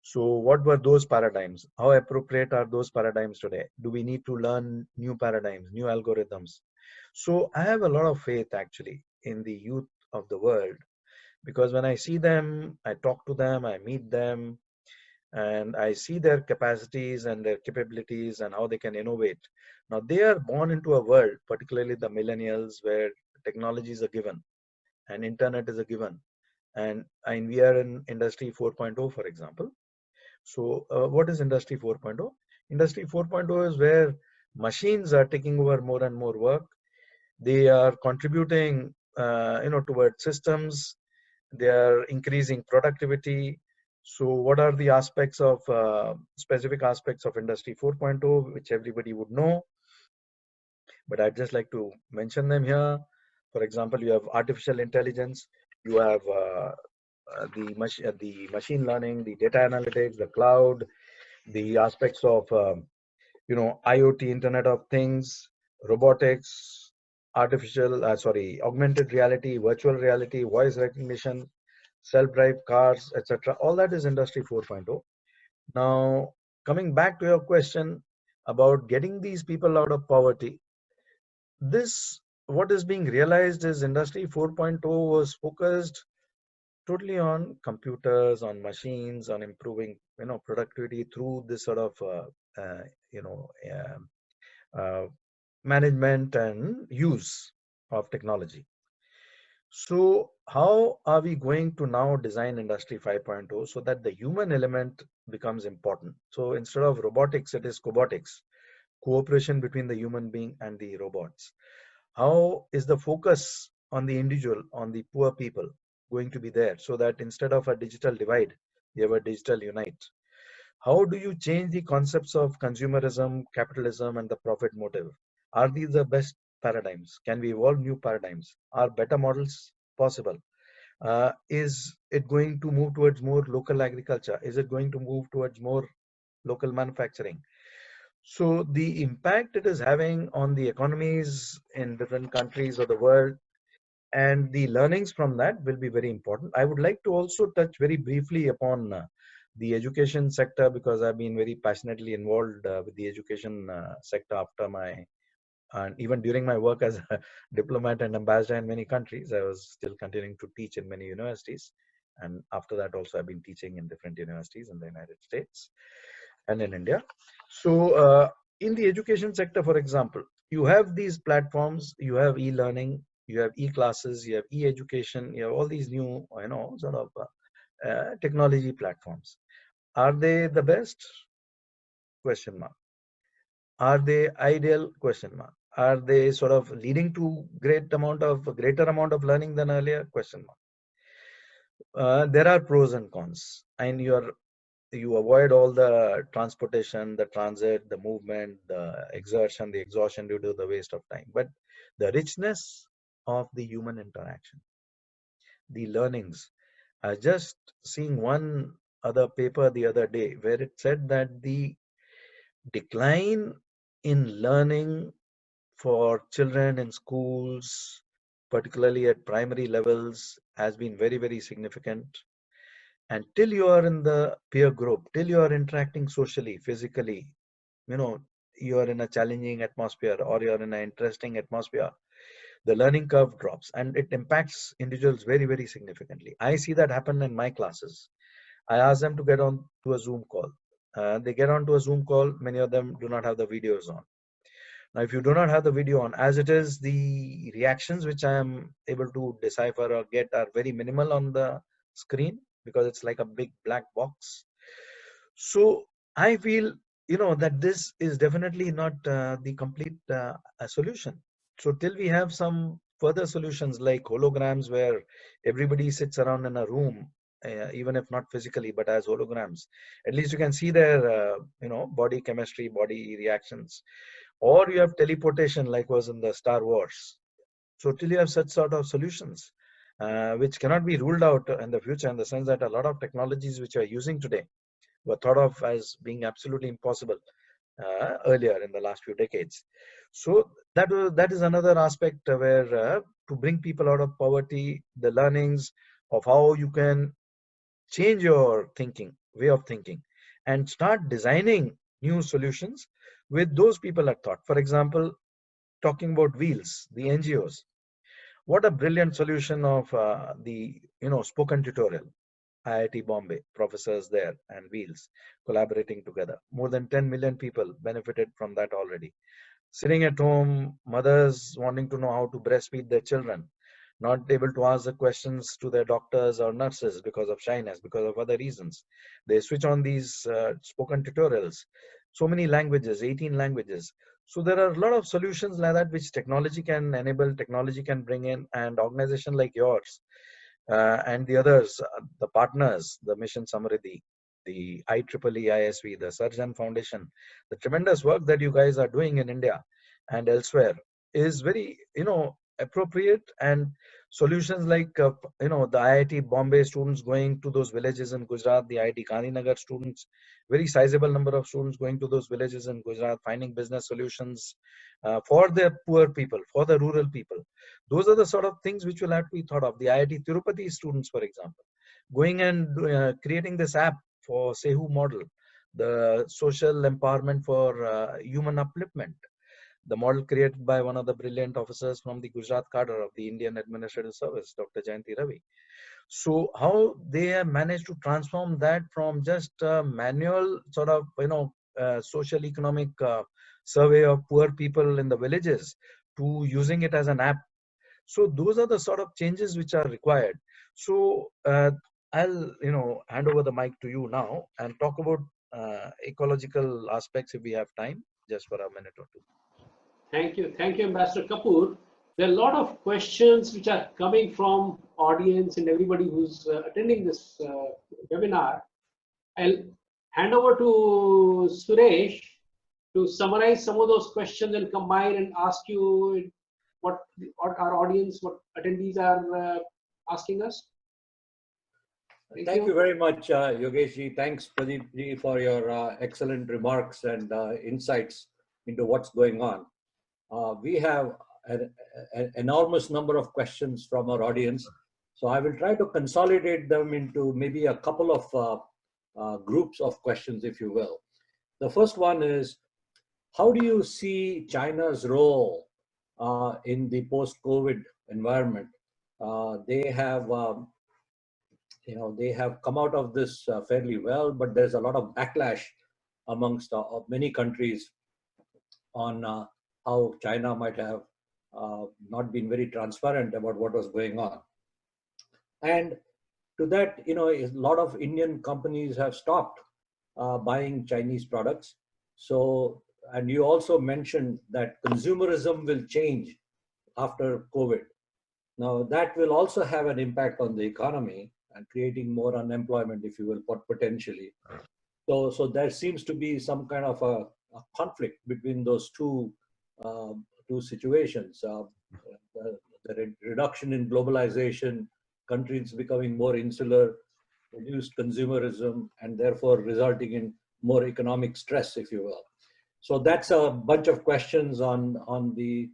So what were those paradigms? How appropriate are those paradigms today? Do we need to learn new paradigms, new algorithms? So I have a lot of faith actually in the youth of the world, because when I see them, I talk to them, I meet them, and I see their capacities and their capabilities and how they can innovate. Now they are born into a world, particularly the millennials, where technology is a given and internet is a given, and we are in industry 4.0, for example. So what is industry 4.0? Industry 4.0 is where machines are taking over more and more work. They are contributing towards systems. They are increasing productivity. So what are the aspects of specific aspects of industry 4.0, which everybody would know, but I'd just like to mention them here. For example, you have artificial intelligence, you have the machine learning, the data analytics, the cloud, the aspects of IoT, Internet of Things, robotics, augmented reality, virtual reality, voice recognition, self-drive cars, etc. All that is Industry 4.0. Now, coming back to your question about getting these people out of poverty, what is being realized is Industry 4.0 was focused totally on computers, on machines, on improving productivity through this sort of uh, you know uh, management and use of technology. So how are we going to now design Industry 5.0 so that the human element becomes important? So instead of robotics, it is cobotics, cooperation between the human being and the robots. How is the focus on the individual, on the poor people going to be there, so that instead of a digital divide, we have a digital unite? How do you change the concepts of consumerism, capitalism, and the profit motive? Are these the best paradigms? Can we evolve new paradigms? Are better models possible? Is it going to move towards more local agriculture? Is it going to move towards more local manufacturing? So the impact it is having on the economies in different countries of the world and the learnings from that will be very important. I would like to also touch very briefly upon the education sector, because I've been very passionately involved with the education sector after and even during my work as a diplomat and ambassador in many countries. I was still continuing to teach in many universities, and after that also I've been teaching in different universities in the United States and in India. So in the education sector, for example, you have these platforms, you have e-learning, you have e-classes, you have e-education, you have all these new, sort of technology platforms. Are they the best? Question mark. Are they ideal? Question mark. Are they sort of leading to greater amount of learning than earlier? Question mark. There are pros and cons, and you avoid all the transportation, the transit, the movement, the exertion, the exhaustion due to the waste of time. But the richness of the human interaction, the learnings. I just seeing one other paper the other day where it said that the decline in learning for children in schools, particularly at primary levels, has been very, very significant. And till you are in the peer group, till you are interacting socially, physically, you know, you are in a challenging atmosphere or you are in an interesting atmosphere, the learning curve drops and it impacts individuals very, very significantly. I see that happen in my classes. I ask them to get on to a Zoom call. They get on to a Zoom call. Many of them do not have the videos on. Now, if you do not have the video on, as it is, the reactions which I am able to decipher or get are very minimal on the screen because it's like a big black box. So I feel, that this is definitely not the complete solution. So till we have some further solutions like holograms where everybody sits around in a room, even if not physically, but as holograms, at least you can see their, body chemistry, body reactions. Or you have teleportation like was in the Star Wars. So till you have such sort of solutions, which cannot be ruled out in the future, in the sense that a lot of technologies which we are using today were thought of as being absolutely impossible earlier in the last few decades. So that is another aspect where to bring people out of poverty, the learnings of how you can change your way of thinking, and start designing new solutions with those people at thought. For example, talking about WHEELS, the NGOs, what a brilliant solution of the spoken tutorial. IIT Bombay, professors there and WHEELS collaborating together. More than 10 million people benefited from that already. Sitting at home, mothers wanting to know how to breastfeed their children, not able to ask the questions to their doctors or nurses because of shyness, because of other reasons. They switch on these spoken tutorials. So many languages, 18 languages. So there are a lot of solutions like that which technology can enable, technology can bring in, and organization like yours and the others, the partners, the Mission Samriddhi, the IEEE-ISV, the Sarjan Foundation, the tremendous work that you guys are doing in India and elsewhere is very, appropriate. And solutions like, the IIT Bombay students going to those villages in Gujarat, the IIT Gandhinagar students, very sizable number of students going to those villages in Gujarat, finding business solutions for the poor people, for the rural people. Those are the sort of things which will have to be thought of. The IIT Tirupati students, for example, going and creating this app for Sehu model, the social empowerment for human upliftment, the model created by one of the brilliant officers from the Gujarat cadre of the Indian Administrative Service, Dr. Jayanti Ravi. So how they have managed to transform that from just a manual sort of, social economic survey of poor people in the villages to using it as an app. So those are the sort of changes which are required. So I'll hand over the mic to you now and talk about ecological aspects if we have time, just for a minute or two. Thank you, Ambassador Kapoor. There are a lot of questions which are coming from audience and everybody who's attending this webinar. I'll hand over to Suresh to summarize some of those questions and combine and ask you what our audience, what attendees are asking us. Thank you very much, Yogesh. Thanks, Pradeep, for your excellent remarks and insights into what's going on. We have an enormous number of questions from our audience, so I will try to consolidate them into maybe a couple of groups of questions, if you will. The first one is, how do you see China's role in the post-COVID environment? They have they have come out of this fairly well, but there's a lot of backlash amongst many countries on how China might have not been very transparent about what was going on. And to that, a lot of Indian companies have stopped buying Chinese products. So and you also mentioned that consumerism will change after COVID. Now, that will also have an impact on the economy and creating more unemployment, if you will, potentially. So there seems to be some kind of a conflict between those two situations. The reduction in globalization, countries becoming more insular, reduced consumerism, and therefore resulting in more economic stress, if you will. So that's a bunch of questions on the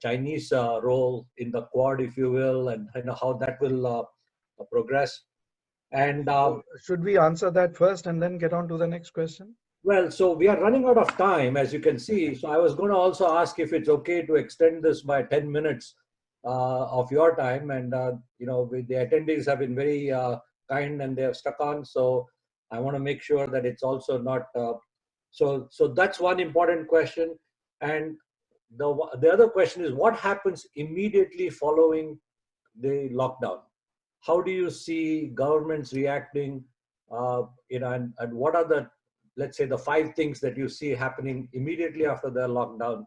Chinese role in the Quad, if you will, and how that will progress. And Should we answer that first and then get on to the next question? well, so we are running out of time, as you can see. So I was going to also ask if it's okay to extend this by 10 minutes of your time. And, the attendees have been very kind and they have stuck on. So I want to make sure that it's also not. So that's one important question. And the other question is, what happens immediately following the lockdown? How do you see governments reacting? And what are the, let's say, the 5 things that you see happening immediately after the lockdown?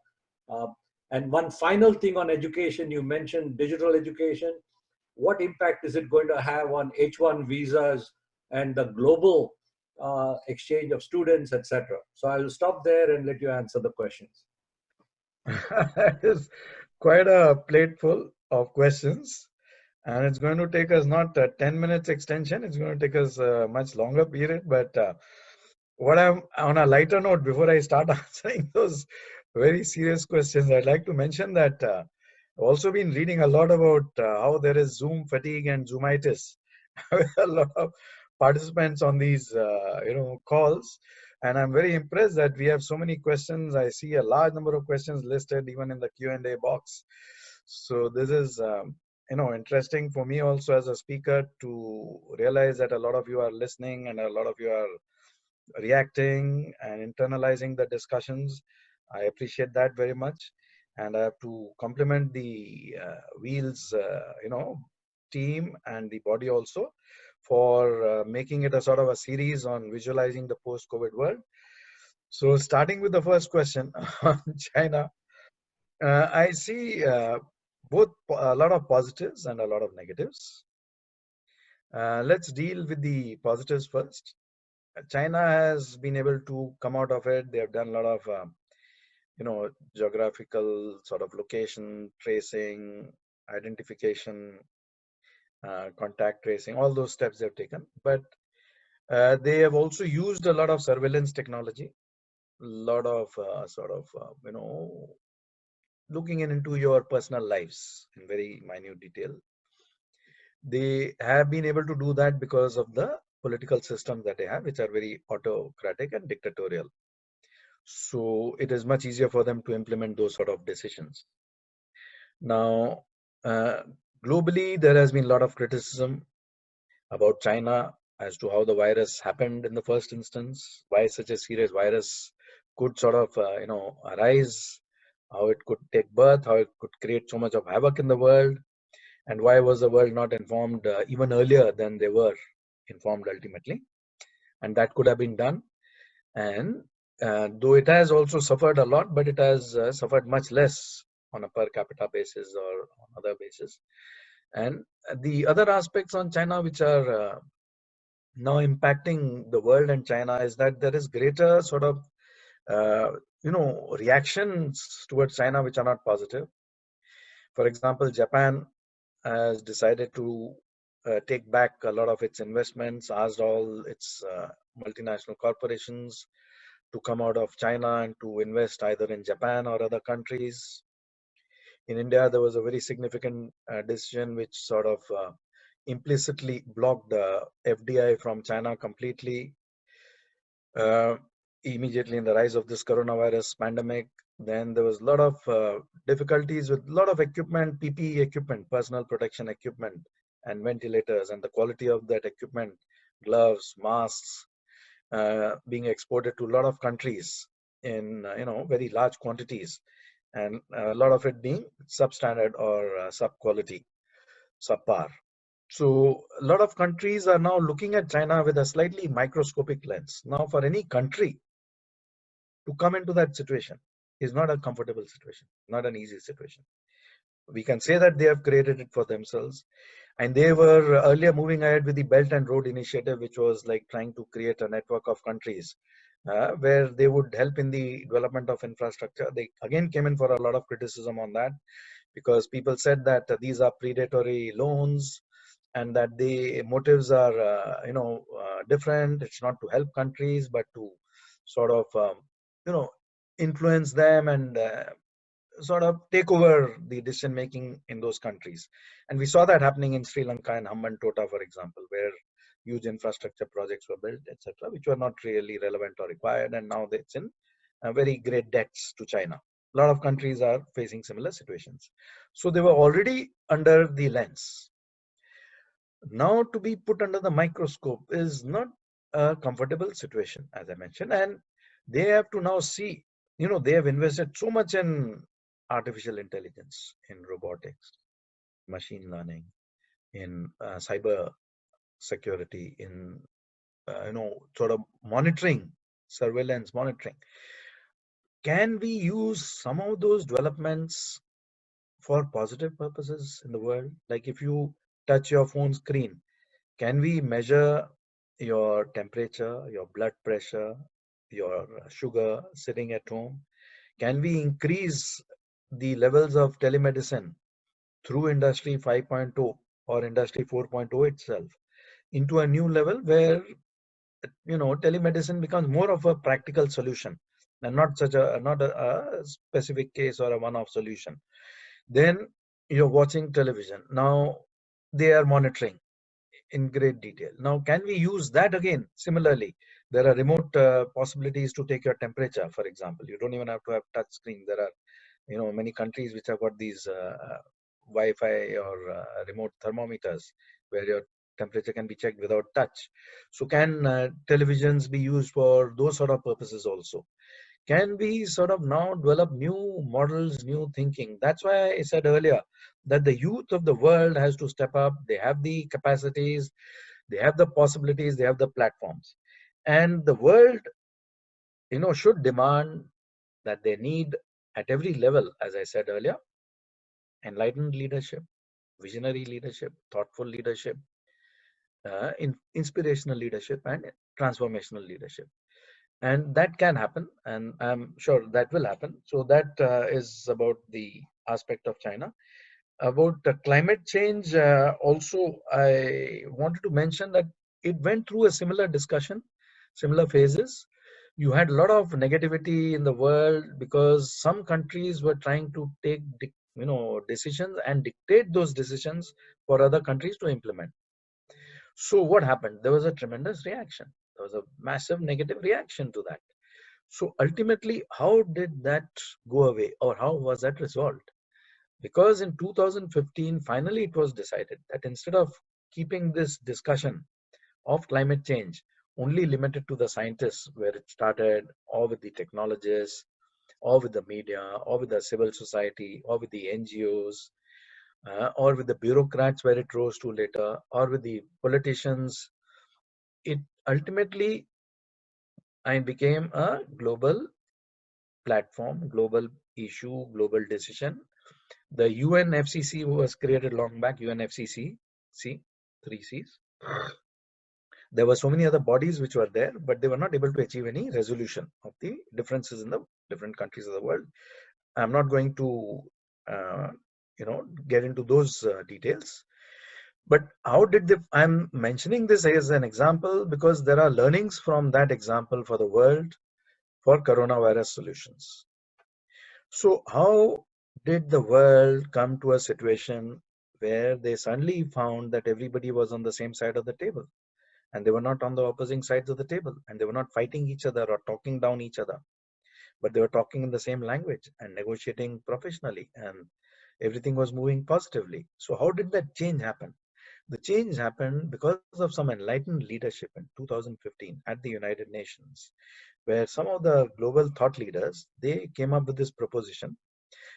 Uh, and one final thing on education, you mentioned digital education. What impact is it going to have on H1 visas and the global exchange of students, etc.? So I'll stop there and let you answer the questions. That is quite a plateful of questions. And it's going to take us not 10 minutes extension, it's going to take us a much longer period. But what I'm on a lighter note, before I start answering those very serious questions, I'd like to mention that I've also been reading a lot about how there is Zoom fatigue and Zoomitis with a lot of participants on these calls. And I'm very impressed that we have so many questions. I see a large number of questions listed even in the Q&A box. So this is interesting for me also as a speaker to realize that a lot of you are listening and a lot of you are reacting and internalizing the discussions. I appreciate that very much. And I have to compliment the WHEELS team and the body also for making it a sort of a series on visualizing the post-COVID world. So starting with the first question on China, I see both a lot of positives and a lot of negatives. Let's deal with the positives first. China has been able to come out of it. They have done a lot of, geographical sort of location tracing, identification, contact tracing, all those steps they've taken. But they have also used a lot of surveillance technology, a lot of looking into your personal lives in very minute detail. They have been able to do that because of the political systems that they have, which are very autocratic and dictatorial. So it is much easier for them to implement those sort of decisions. Now, globally, there has been a lot of criticism about China as to how the virus happened in the first instance, why such a serious virus could sort of, arise, how it could take birth, how it could create so much of havoc in the world, and why was the world not informed even earlier than they were informed ultimately. And that could have been done. And though it has also suffered a lot, but it has suffered much less on a per capita basis or on other basis. And the other aspects on China which are now impacting the world and China is that there is greater sort of reactions towards China which are not positive. For example, Japan has decided to take back a lot of its investments, asked all its multinational corporations to come out of China and to invest either in Japan or other countries. In India, there was a very significant decision which sort of implicitly blocked the FDI from China completely. Immediately in the rise of this coronavirus pandemic, then there was a lot of difficulties with a lot of equipment, PPE equipment, personal protection equipment, and ventilators, and the quality of that equipment, gloves, masks, being exported to a lot of countries in very large quantities, and a lot of it being substandard or sub-quality, subpar. So a lot of countries are now looking at China with a slightly microscopic lens. Now, for any country to come into that situation is not a comfortable situation, not an easy situation. We can say that they have created it for themselves, and they were earlier moving ahead with the Belt and Road Initiative, which was like trying to create a network of countries where they would help in the development of infrastructure. They again came in for a lot of criticism on that, because people said that these are predatory loans and that the motives are different. It's not to help countries but to sort of you know influence them and sort of take over the decision making in those countries. And we saw that happening in Sri Lanka and Hambantota, for example, where huge infrastructure projects were built, etc., which were not really relevant or required, and now it's in very great debts to China. A lot of countries are facing similar situations. So they were already under the lens. Now to be put under the microscope is not a comfortable situation, as I mentioned, and they have to now see, they have invested so much in artificial intelligence, in robotics, machine learning, in cyber security, in sort of monitoring, surveillance monitoring. Can we use some of those developments for positive purposes in the world? Like if you touch your phone screen, can we measure your temperature, your blood pressure, your sugar sitting at home? Can we increase the levels of telemedicine through Industry 5.0 or Industry 4.0 itself into a new level where telemedicine becomes more of a practical solution and not a specific case or a one-off solution? Then you're watching television. Now they are monitoring in great detail. Now, can we use that again? Similarly, there are remote possibilities to take your temperature, for example. You don't even have to have touch screen. There are, many countries which have got these Wi-Fi or remote thermometers where your temperature can be checked without touch. So can televisions be used for those sort of purposes also? Can we sort of now develop new models, new thinking? That's why I said earlier that the youth of the world has to step up. They have the capacities, they have the possibilities, they have the platforms. And the world, should demand that they need at every level, as I said earlier, enlightened leadership, visionary leadership, thoughtful leadership, inspirational leadership, and transformational leadership. And that can happen, and I'm sure that will happen. So that is about the aspect of China. About climate change, also I wanted to mention that it went through a similar discussion, similar phases. You had a lot of negativity in the world because some countries were trying to take decisions and dictate those decisions for other countries to implement. So what happened? There was a tremendous reaction. There was a massive negative reaction to that. So ultimately, how did that go away, or how was that resolved? Because in 2015, finally it was decided that instead of keeping this discussion of climate change only limited to the scientists where it started, or with the technologists, or with the media, or with the civil society, or with the NGOs, or with the bureaucrats where it rose to later, or with the politicians, it ultimately became a global platform, global issue, global decision. The UNFCCC was created long back, UNFCCC, three C's. There were so many other bodies which were there, but they were not able to achieve any resolution of the differences in the different countries of the world. I'm not going to, get into those details. But how did I'm mentioning this as an example because there are learnings from that example for the world for coronavirus solutions. So how did the world come to a situation where they suddenly found that everybody was on the same side of the table, and they were not on the opposing sides of the table, and they were not fighting each other or talking down each other, but they were talking in the same language and negotiating professionally, and everything was moving positively? So how did that change happen? The change happened because of some enlightened leadership in 2015 at the United Nations, where some of the global thought leaders, they came up with this proposition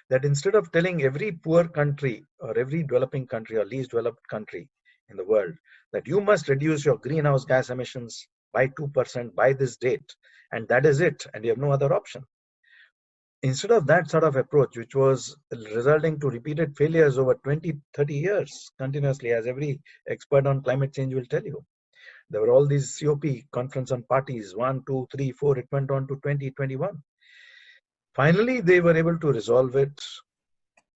that instead of telling every poor country or every developing country or least developed country in the world that you must reduce your greenhouse gas emissions by 2% by this date, and that is it, and you have no other option. Instead of that sort of approach, which was resulting to repeated failures over 20, 30 years continuously, as every expert on climate change will tell you. There were all these COP, Conference on Parties, 1, 2, 3, 4, it went on to 2021. Finally, they were able to resolve it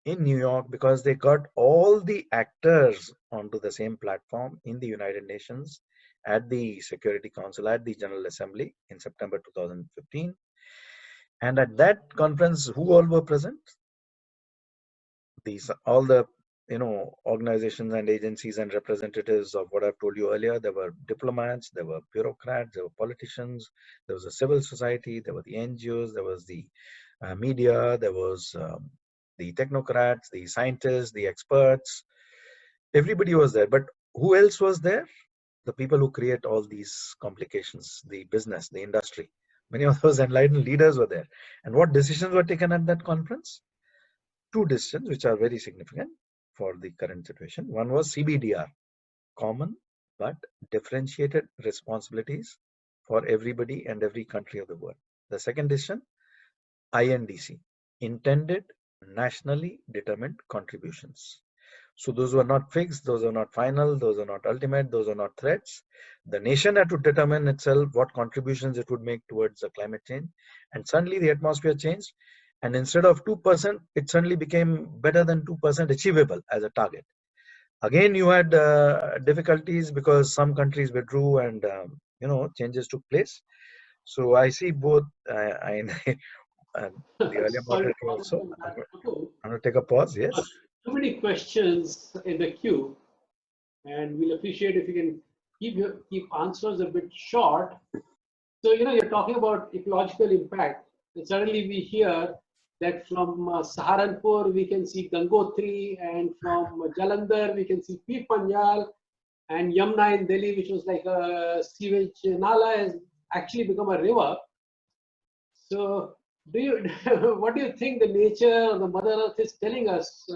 in New York because they got all the actors onto the same platform in the United Nations, at the Security Council, at the General Assembly in September 2015. And at that conference, who all were present? These all the organizations and agencies and representatives of what I've told you earlier. There were diplomats, there were bureaucrats, there were politicians, there was a civil society, there were the NGOs, there was the media, there was the technocrats, the scientists, the experts. Everybody was there. But who else was there? The people who create all these complications, the business, the industry. Many of those enlightened leaders were there. And what decisions were taken at that conference? Two decisions which are very significant for the current situation. One was CBDR, common but differentiated responsibilities for everybody and every country of the world. The second decision, INDC, intended nationally determined contributions. So those were not fixed, those are not final, those are not ultimate, those are not threats. The nation had to determine itself what contributions it would make towards the climate change. And suddenly the atmosphere changed. And instead of 2%, it suddenly became better than 2% achievable as a target. Again, you had difficulties because some countries withdrew and changes took place. So I see both. The earlier Sorry to moderator comment also. on that, Kapur. I'm going to take a pause. Yes. Too many questions in the queue, and we'll appreciate if you can keep answers a bit short. So, you're talking about ecological impact, and suddenly we hear that from Saharanpur we can see Gangotri, and from Jalandhar we can see Pir Panjal, and Yamuna in Delhi, which was like a sewage nala, has actually become a river. So, what do you think the nature of the Mother Earth is telling us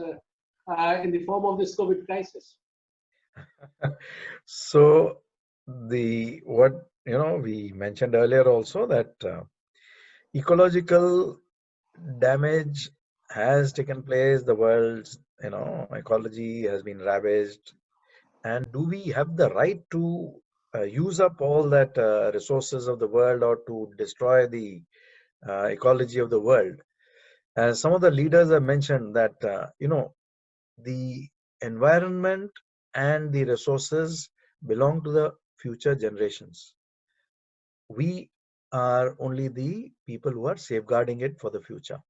in the form of this COVID crisis? So we mentioned earlier also that ecological damage has taken place. The world's ecology has been ravaged, and do we have the right to use up all that resources of the world, or to destroy the ecology of the world? As some of the leaders have mentioned that the environment and the resources belong to the future generations. We are only the people who are safeguarding it for the future.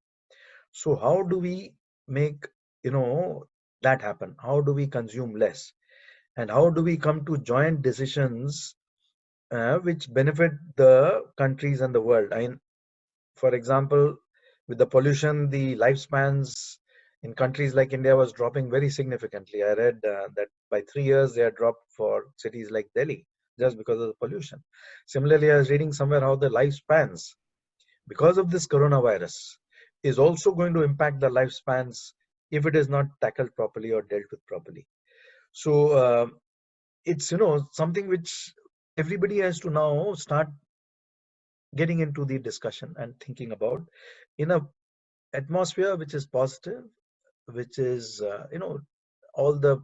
So how do we make that happen? How do we consume less? And how do we come to joint decisions which benefit the countries and the world? For example, with the pollution, the lifespans in countries like India was dropping very significantly. I read that by 3 years they had dropped for cities like Delhi just because of the pollution. Similarly, I was reading somewhere how the lifespans, because of this coronavirus, is also going to impact the lifespans if it is not tackled properly or dealt with properly. So it's something which everybody has to now start getting into the discussion and thinking about in a atmosphere which is positive, which is all the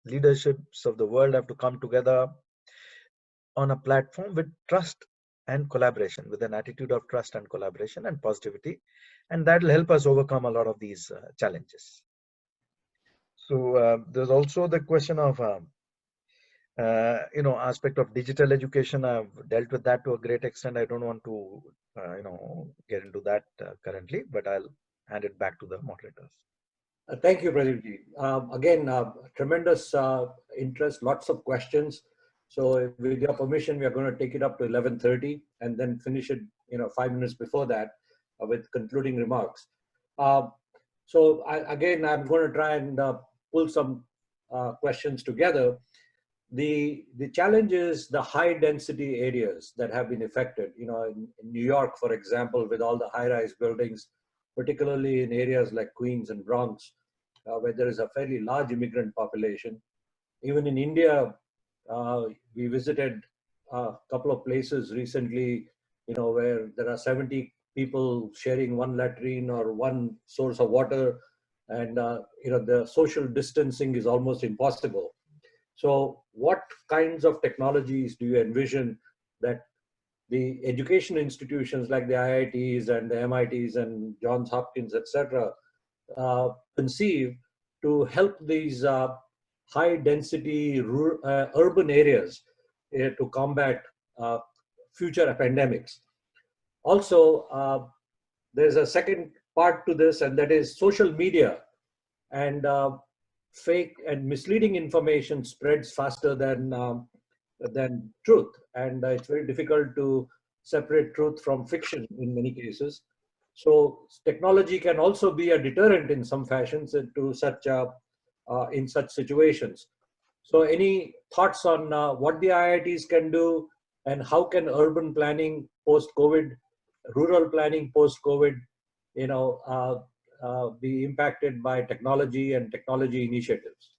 leaderships of the world have to come together on a platform with trust and collaboration, with an attitude of trust and collaboration and positivity, and that will help us overcome a lot of these challenges. So there's also the question of aspect of digital education. I've dealt with that to a great extent. I don't want to get into that currently, but I'll hand it back to the moderators. Thank you, Pradeep. Again, tremendous interest, lots of questions. So with your permission, we are going to take it up to 11:30 and then finish it 5 minutes before that with concluding remarks. So I'm going to try and pull some questions together. The challenge is the high density areas that have been affected. In New York, for example, with all the high-rise buildings, particularly in areas like Queens and Bronx, where there is a fairly large immigrant population. Even in India, we visited a couple of places recently, where there are 70 people sharing one latrine or one source of water, and the social distancing is almost impossible. So what kinds of technologies do you envision that the education institutions like the IITs and the MITs and Johns Hopkins, etc., conceive to help these high density urban areas to combat uh, future pandemics? Also, there's a second part to this, and that is social media. And fake and misleading information spreads faster than truth, and it's very difficult to separate truth from fiction in many cases. So technology can also be a deterrent in some fashions to such in such situations. So any thoughts on what the IITs can do, and how can urban planning post COVID, rural planning post COVID, you know, be impacted by technology and technology initiatives?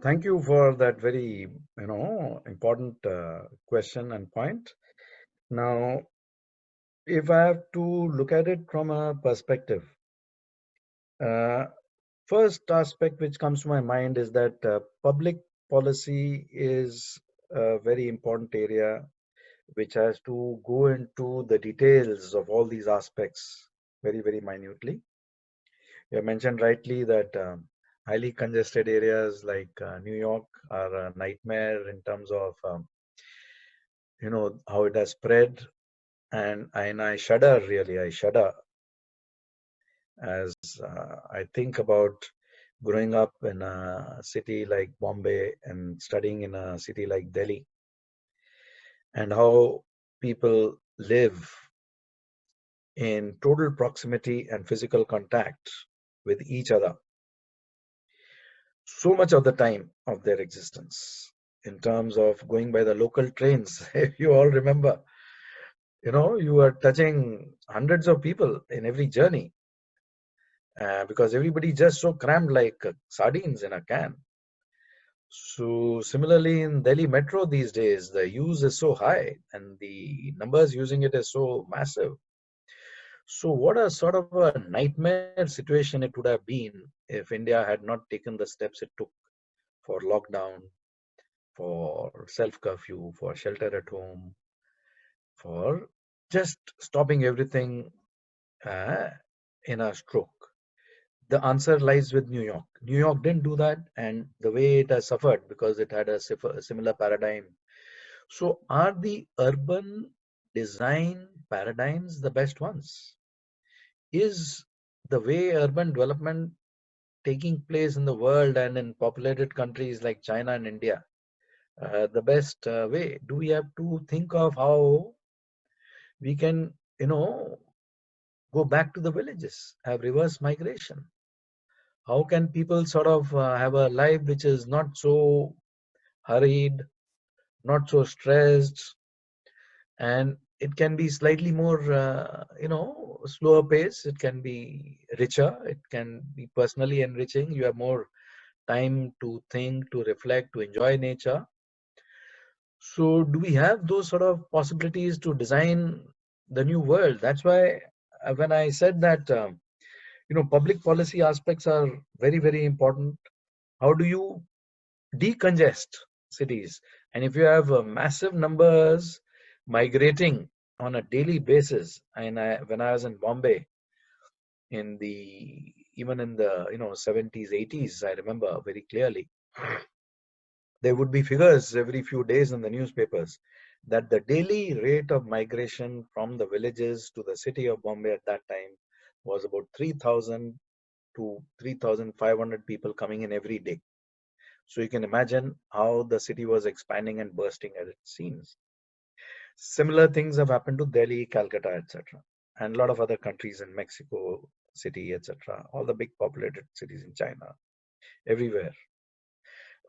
Thank you for that very, important question and point. Now, if I have to look at it from a perspective, first aspect which comes to my mind is that public policy is a very important area which has to go into the details of all these aspects very, very minutely. You mentioned rightly that highly congested areas like New York are a nightmare in terms of, how it has spread. And I shudder, really, I shudder as I think about growing up in a city like Bombay and studying in a city like Delhi, and how people live in total proximity and physical contact with each other so much of the time of their existence. In terms of going by the local trains, if you all remember, you are touching hundreds of people in every journey because everybody just so crammed like sardines in a can. So similarly in Delhi metro these days, the use is so high and the numbers using it is so massive. So what a sort of a nightmare situation it would have been if India had not taken the steps it took for lockdown, for self-curfew, for shelter at home, for just stopping everything uh, in a stroke. The answer lies with New York. New York didn't do that, and the way it has suffered because it had a similar paradigm. So, are the urban design paradigms the best ones? Is the way urban development taking place in the world and in populated countries like China and India the best way? Do we have to think of how we can, go back to the villages, have reverse migration? How can people sort of have a life which is not so hurried, not so stressed, and it can be slightly more, slower pace. It can be richer. It can be personally enriching. You have more time to think, to reflect, to enjoy nature. So, do we have those sort of possibilities to design the new world? That's why when I said that, public policy aspects are very, very important. How do you decongest cities? And if you have massive numbers migrating on a daily basis, and when I was in Bombay in the even in the 70s 80s, I remember very clearly there would be figures every few days in the newspapers that the daily rate of migration from the villages to the city of Bombay at that time was about 3,000 to 3,500 people coming in every day. So you can imagine how the city was expanding and bursting at its seams. Similar things have happened to Delhi, Calcutta, etc., and a lot of other countries in Mexico City, etc., all the big populated cities in China, everywhere.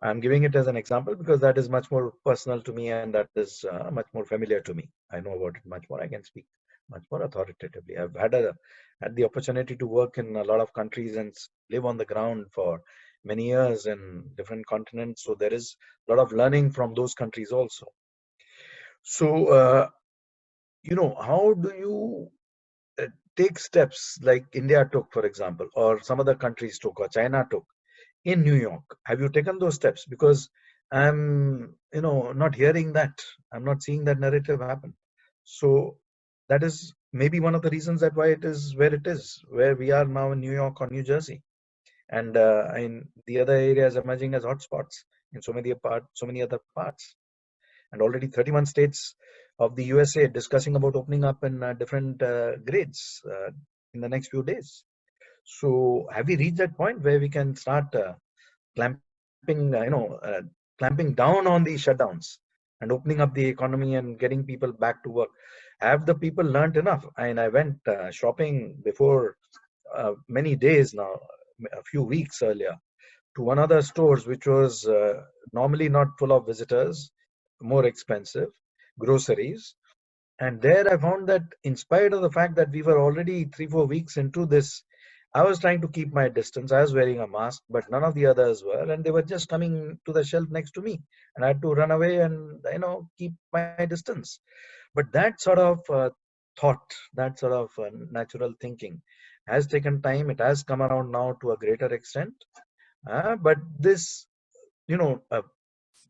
I'm giving it as an example because that is much more personal to me and that is much more familiar to me. I know about it much more. I can speak much more authoritatively. I've had the opportunity to work in a lot of countries and live on the ground for many years in different continents. So there is a lot of learning from those countries also. So how do you take steps like India took, for example, or some other countries took, or China took in New York? Have you taken those steps? Because I'm not hearing that. I'm not seeing that narrative happen. So that is maybe one of the reasons that why it is where it is, where we are now in New York or New Jersey, and in the other areas emerging as hotspots in so many other parts, and already 31 states of the USA discussing about opening up in different grades in the next few days. So have we reached that point where we can start clamping, clamping down on these shutdowns and opening up the economy and getting people back to work? Have the people learned enough? And I went shopping before many days now, a few weeks earlier, to one other stores which was normally not full of visitors, more expensive groceries. And there I found that in spite of the fact that we were already 3-4 weeks into this, I was trying to keep my distance. I was wearing a mask, but none of the others were, and they were just coming to the shelf next to me, and I had to run away and keep my distance. But that sort of thought, that sort of natural thinking, has taken time. It has come around now to a greater extent, but this,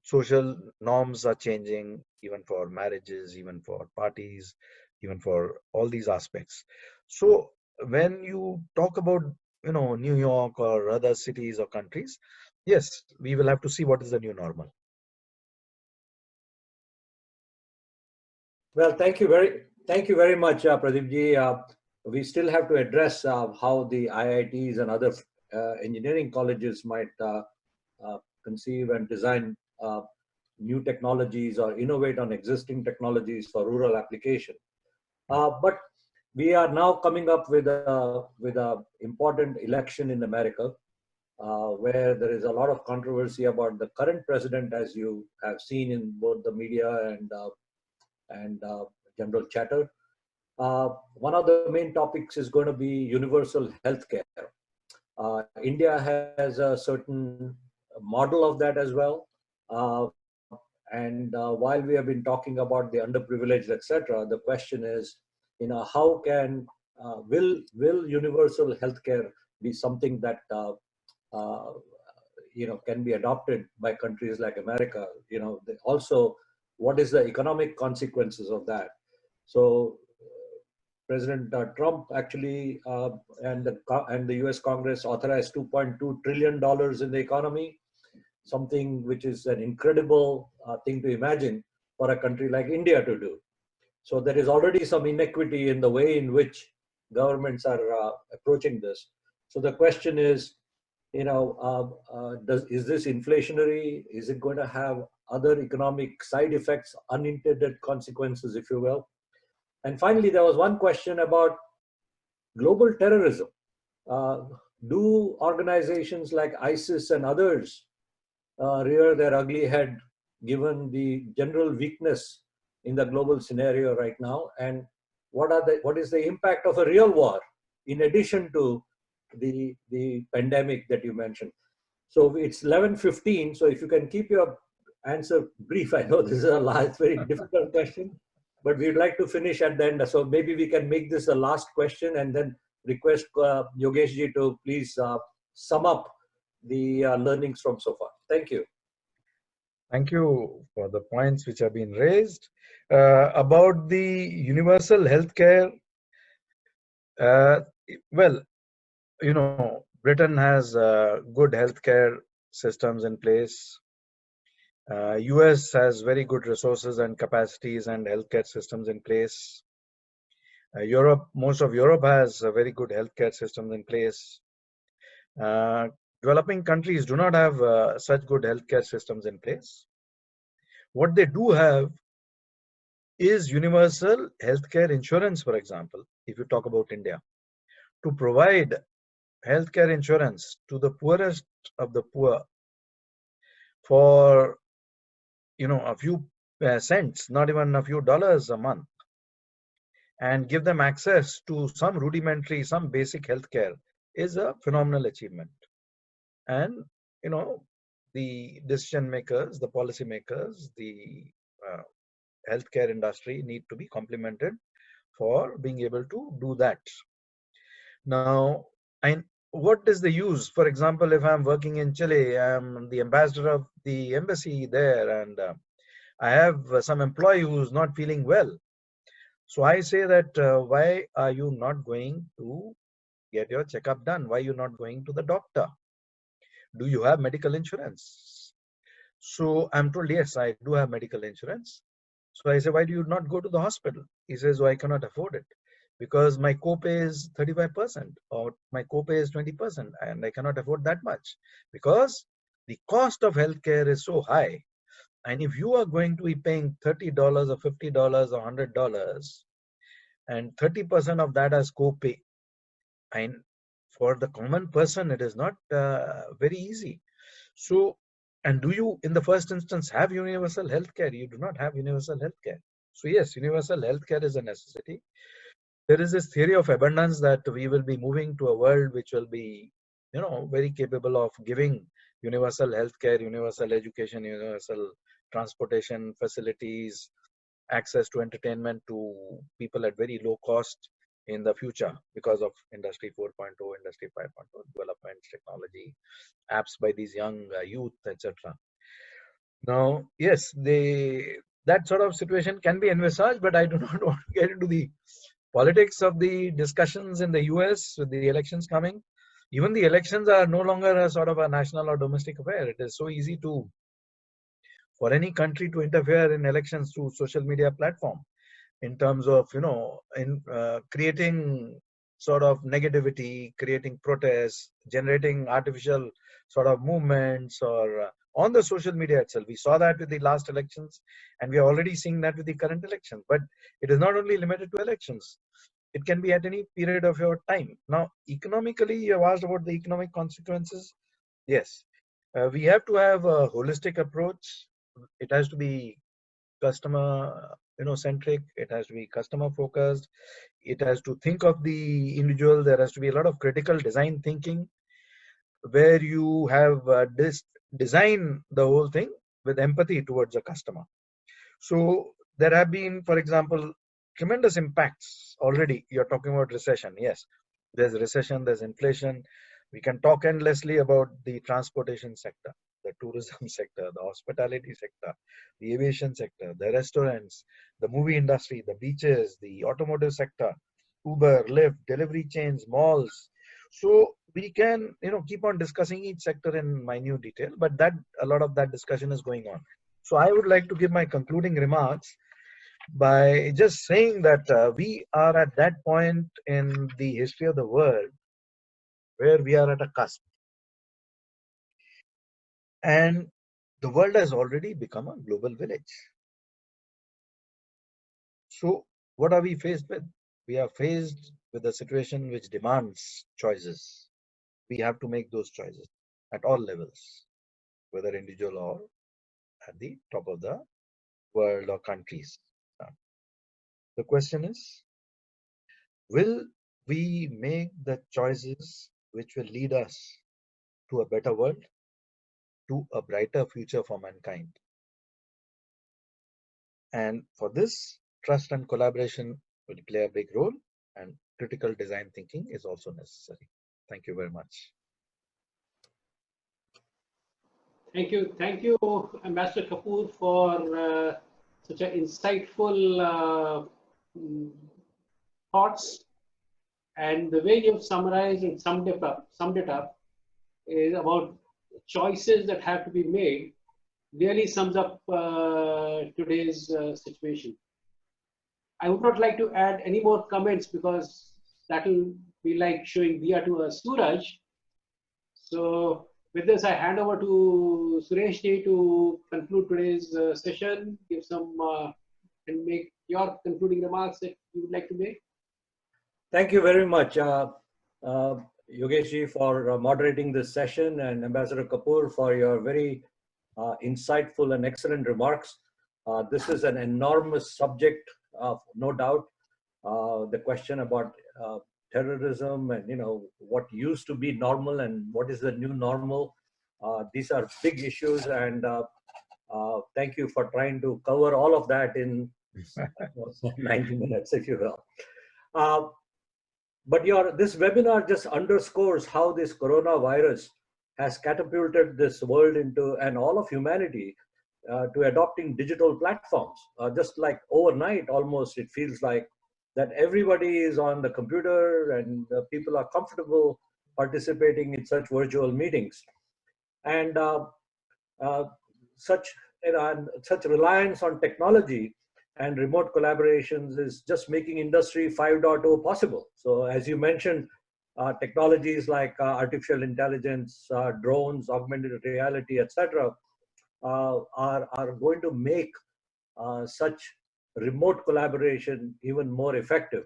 social norms are changing, even for marriages, even for parties, even for all these aspects. So when you talk about New York or other cities or countries, yes, we will have to see what is the new normal. Well, thank you very much, Pradeep ji. We still have to address how the IITs and other engineering colleges might conceive and design new technologies or innovate on existing technologies for rural application. But we are now coming up with a important election in America, where there is a lot of controversy about the current president, as you have seen in both the media and general chatter. One of the main topics is going to be universal health care. India has a certain model of that as well. And while we have been talking about the underprivileged, etc., the question is, how can will universal healthcare be something that uh, can be adopted by countries like America? Also, what is the economic consequences of that? So President Trump actually and the U.S. Congress authorized $2.2 trillion in the economy, something which is an incredible thing to imagine for a country like India to do. So there is already some inequity in the way in which governments are approaching this. So the question is, is this inflationary? Is it going to have other economic side effects, unintended consequences, if you will? And finally, there was one question about global terrorism. Uh, do organizations like ISIS and others rear their ugly head given the general weakness in the global scenario right now? And what is the impact of a real war in addition to the pandemic that you mentioned? So it's 11:15. So if you can keep your answer brief, I know this is a last, very difficult question, but we'd like to finish at the end. So maybe we can make this a last question and then request Yogesh ji to please sum up the learnings from so far. Thank you. Thank you for the points which have been raised about the universal healthcare. Well, Britain has good healthcare systems in place. US has very good resources and capacities and healthcare systems in place. Most of Europe has very good healthcare systems in place. Developing countries do not have such good healthcare systems in place. What they do have is universal healthcare insurance, for example, if you talk about India, to provide healthcare insurance to the poorest of the poor for a few cents, not even a few dollars a month, and give them access to some rudimentary, some basic healthcare, is a phenomenal achievement. And the decision makers, the policy makers, the healthcare industry need to be complemented for being able to do that. Now, what is the use? For example, if I'm working in Chile, I'm the ambassador of the embassy there, and I have some employee who's not feeling well. So I say that why are you not going to get your checkup done? Why are you not going to the doctor? Do you have medical insurance? So I'm told, yes, I do have medical insurance. So I say, why do you not go to the hospital? He says, oh, I cannot afford it because my copay is 35% or my copay is 20% and I cannot afford that much because the cost of healthcare is so high. And if you are going to be paying $30 or $50 or $100 and 30% of that as copay, and for the common person, it is not very easy. So, and do you, in the first instance, have universal healthcare? You do not have universal healthcare. So yes, universal healthcare is a necessity. There is this theory of abundance that we will be moving to a world which will be, very capable of giving universal healthcare, universal education, universal transportation facilities, access to entertainment to people at very low cost in the future because of Industry 4.0, Industry 5.0 development, technology, apps by these young youth, etc. Now, yes, that sort of situation can be envisaged, but I do not want to get into the politics of the discussions in the US with the elections coming. Even the elections are no longer a sort of a national or domestic affair. It is so easy for any country to interfere in elections through social media platform in terms of creating sort of negativity, creating protests, generating artificial sort of movements or on the social media itself. We saw that with the last elections and we are already seeing that with the current elections. But it is not only limited to elections. It can be at any period of your time. Now, economically, you have asked about the economic consequences. Yes, we have to have a holistic approach. It has to be customer centric. It has to be customer focused. It has to think of the individual. There has to be a lot of critical design thinking where you have design the whole thing with empathy towards the customer. So there have been, for example, tremendous impacts already. You're talking about recession. Yes, there's recession, there's inflation. We can talk endlessly about the transportation sector, the tourism sector, the hospitality sector, the aviation sector, the restaurants, the movie industry, the beaches, the automotive sector, Uber, Lyft, delivery chains, malls. So we can, keep on discussing each sector in minute detail, but a lot of that discussion is going on. So I would like to give my concluding remarks by just saying that we are at that point in the history of the world where we are at a cusp. And the world has already become a global village. So what are we faced with? We are faced with a situation which demands choices. We have to make those choices at all levels, whether individual or at the top of the world or countries. The question is, will we make the choices which will lead us to a better world, to a brighter future for mankind? And for this, trust and collaboration will play a big role, and critical design thinking is also necessary. Thank you very much. Thank you, Ambassador Kapur, for such an insightful thoughts. And the way you've summarized and summed it up is about choices that have to be made, really sums up today's situation. I would not like to add any more comments because that will be like showing Diya to a Suraj. So with this, I hand over to Suresh ji to conclude today's session, give some and make your concluding remarks that you would like to make. Thank you very much, Yogesh ji, for moderating this session, and Ambassador Kapur for your very insightful and excellent remarks. This is an enormous subject, no doubt. The question about terrorism and what used to be normal and what is the new normal. These are big issues, and Thank you for trying to cover all of that in 90 minutes, if you will. Uh, but this webinar just underscores how this coronavirus has catapulted this world into, and all of humanity, to adopting digital platforms. Just like overnight, almost, it feels like that everybody is on the computer and people are comfortable participating in such virtual meetings. And uh, such, such reliance on technology and remote collaborations is just making Industry 5.0 possible. So as you mentioned, technologies like artificial intelligence, drones, augmented reality, etc., are going to make such remote collaboration even more effective.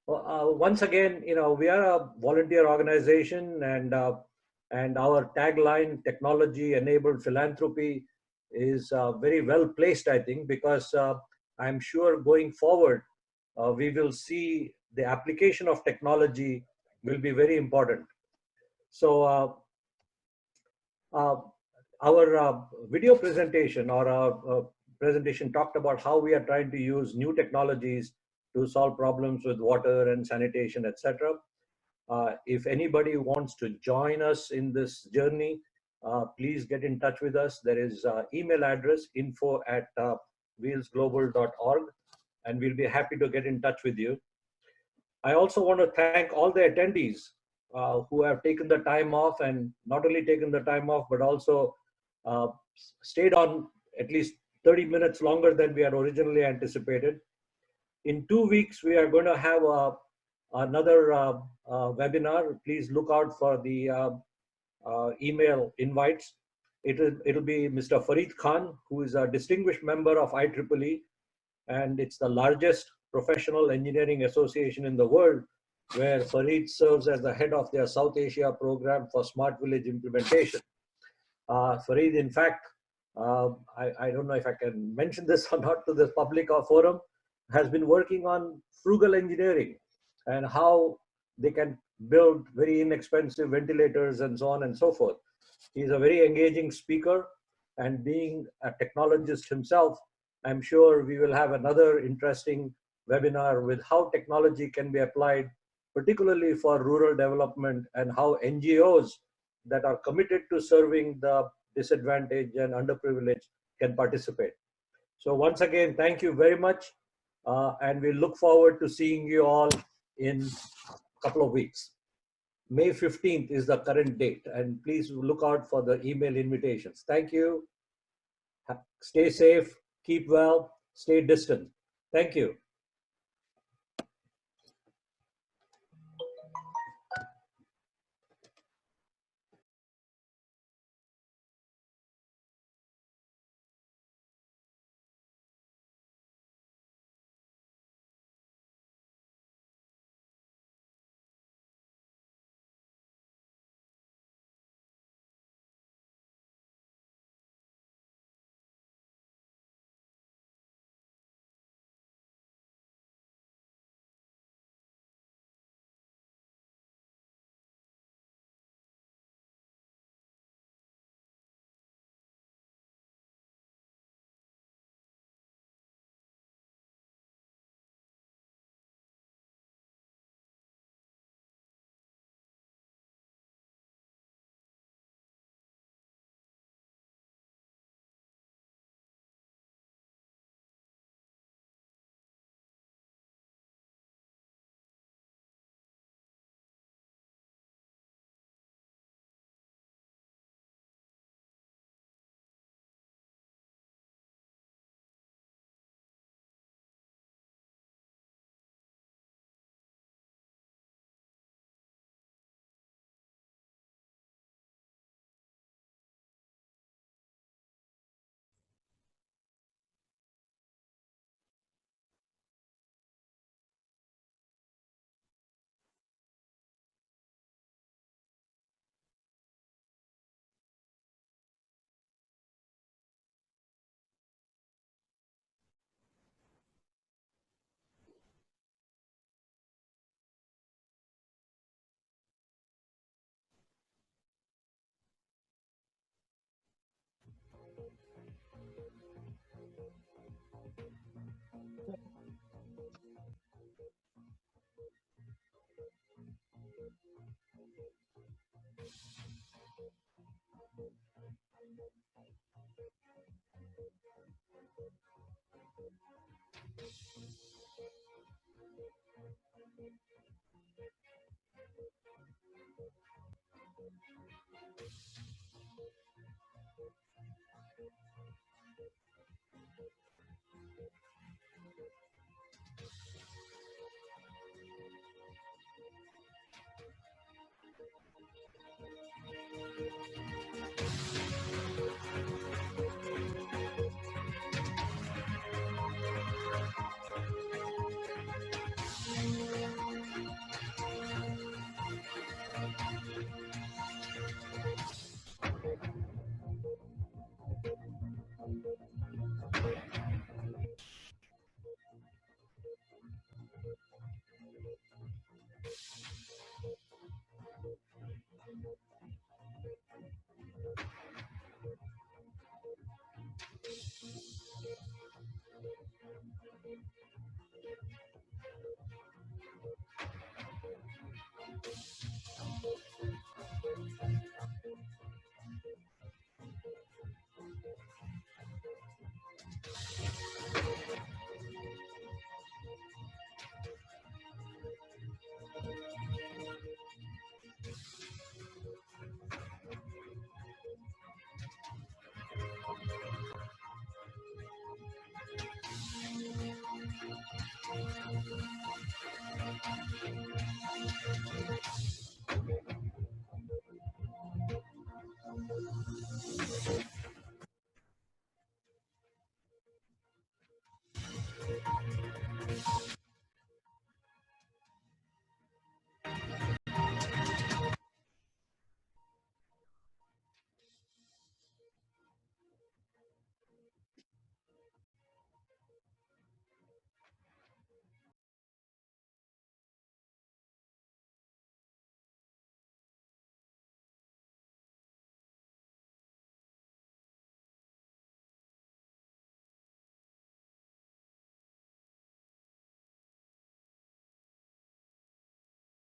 Once again, we are a volunteer organization, and our tagline, Technology Enabled Philanthropy, is very well placed, I think, because I'm sure going forward, we will see the application of technology will be very important. So uh, our video presentation, or our presentation, talked about how we are trying to use new technologies to solve problems with water and sanitation, etc. If anybody wants to join us in this journey, please get in touch with us. There is email address info@wheelsglobal.org, and we'll be happy to get in touch with you. I also want to thank all the attendees who have taken the time off, and not only taken the time off, but also uh, stayed on at least 30 minutes longer than we had originally anticipated. In 2 weeks, we are going to have another webinar. Please look out for the email invites. It'll be Mr. Farid Khan, who is a distinguished member of IEEE, and it's the largest professional engineering association in the world, where Farid serves as the head of their South Asia program for smart village implementation. Farid, in fact, I don't know if I can mention this or not to the public or forum, has been working on frugal engineering and how they can build very inexpensive ventilators and so on and so forth. He's a very engaging speaker, and being a technologist himself, I'm sure we will have another interesting webinar with how technology can be applied, particularly for rural development, and how NGOs that are committed to serving the disadvantaged and underprivileged can participate. So once again, thank you very much. And we look forward to seeing you all in a couple of weeks. May 15th is the current date, and please look out for the email invitations. Thank you. Stay safe, keep well, stay distant. Thank you.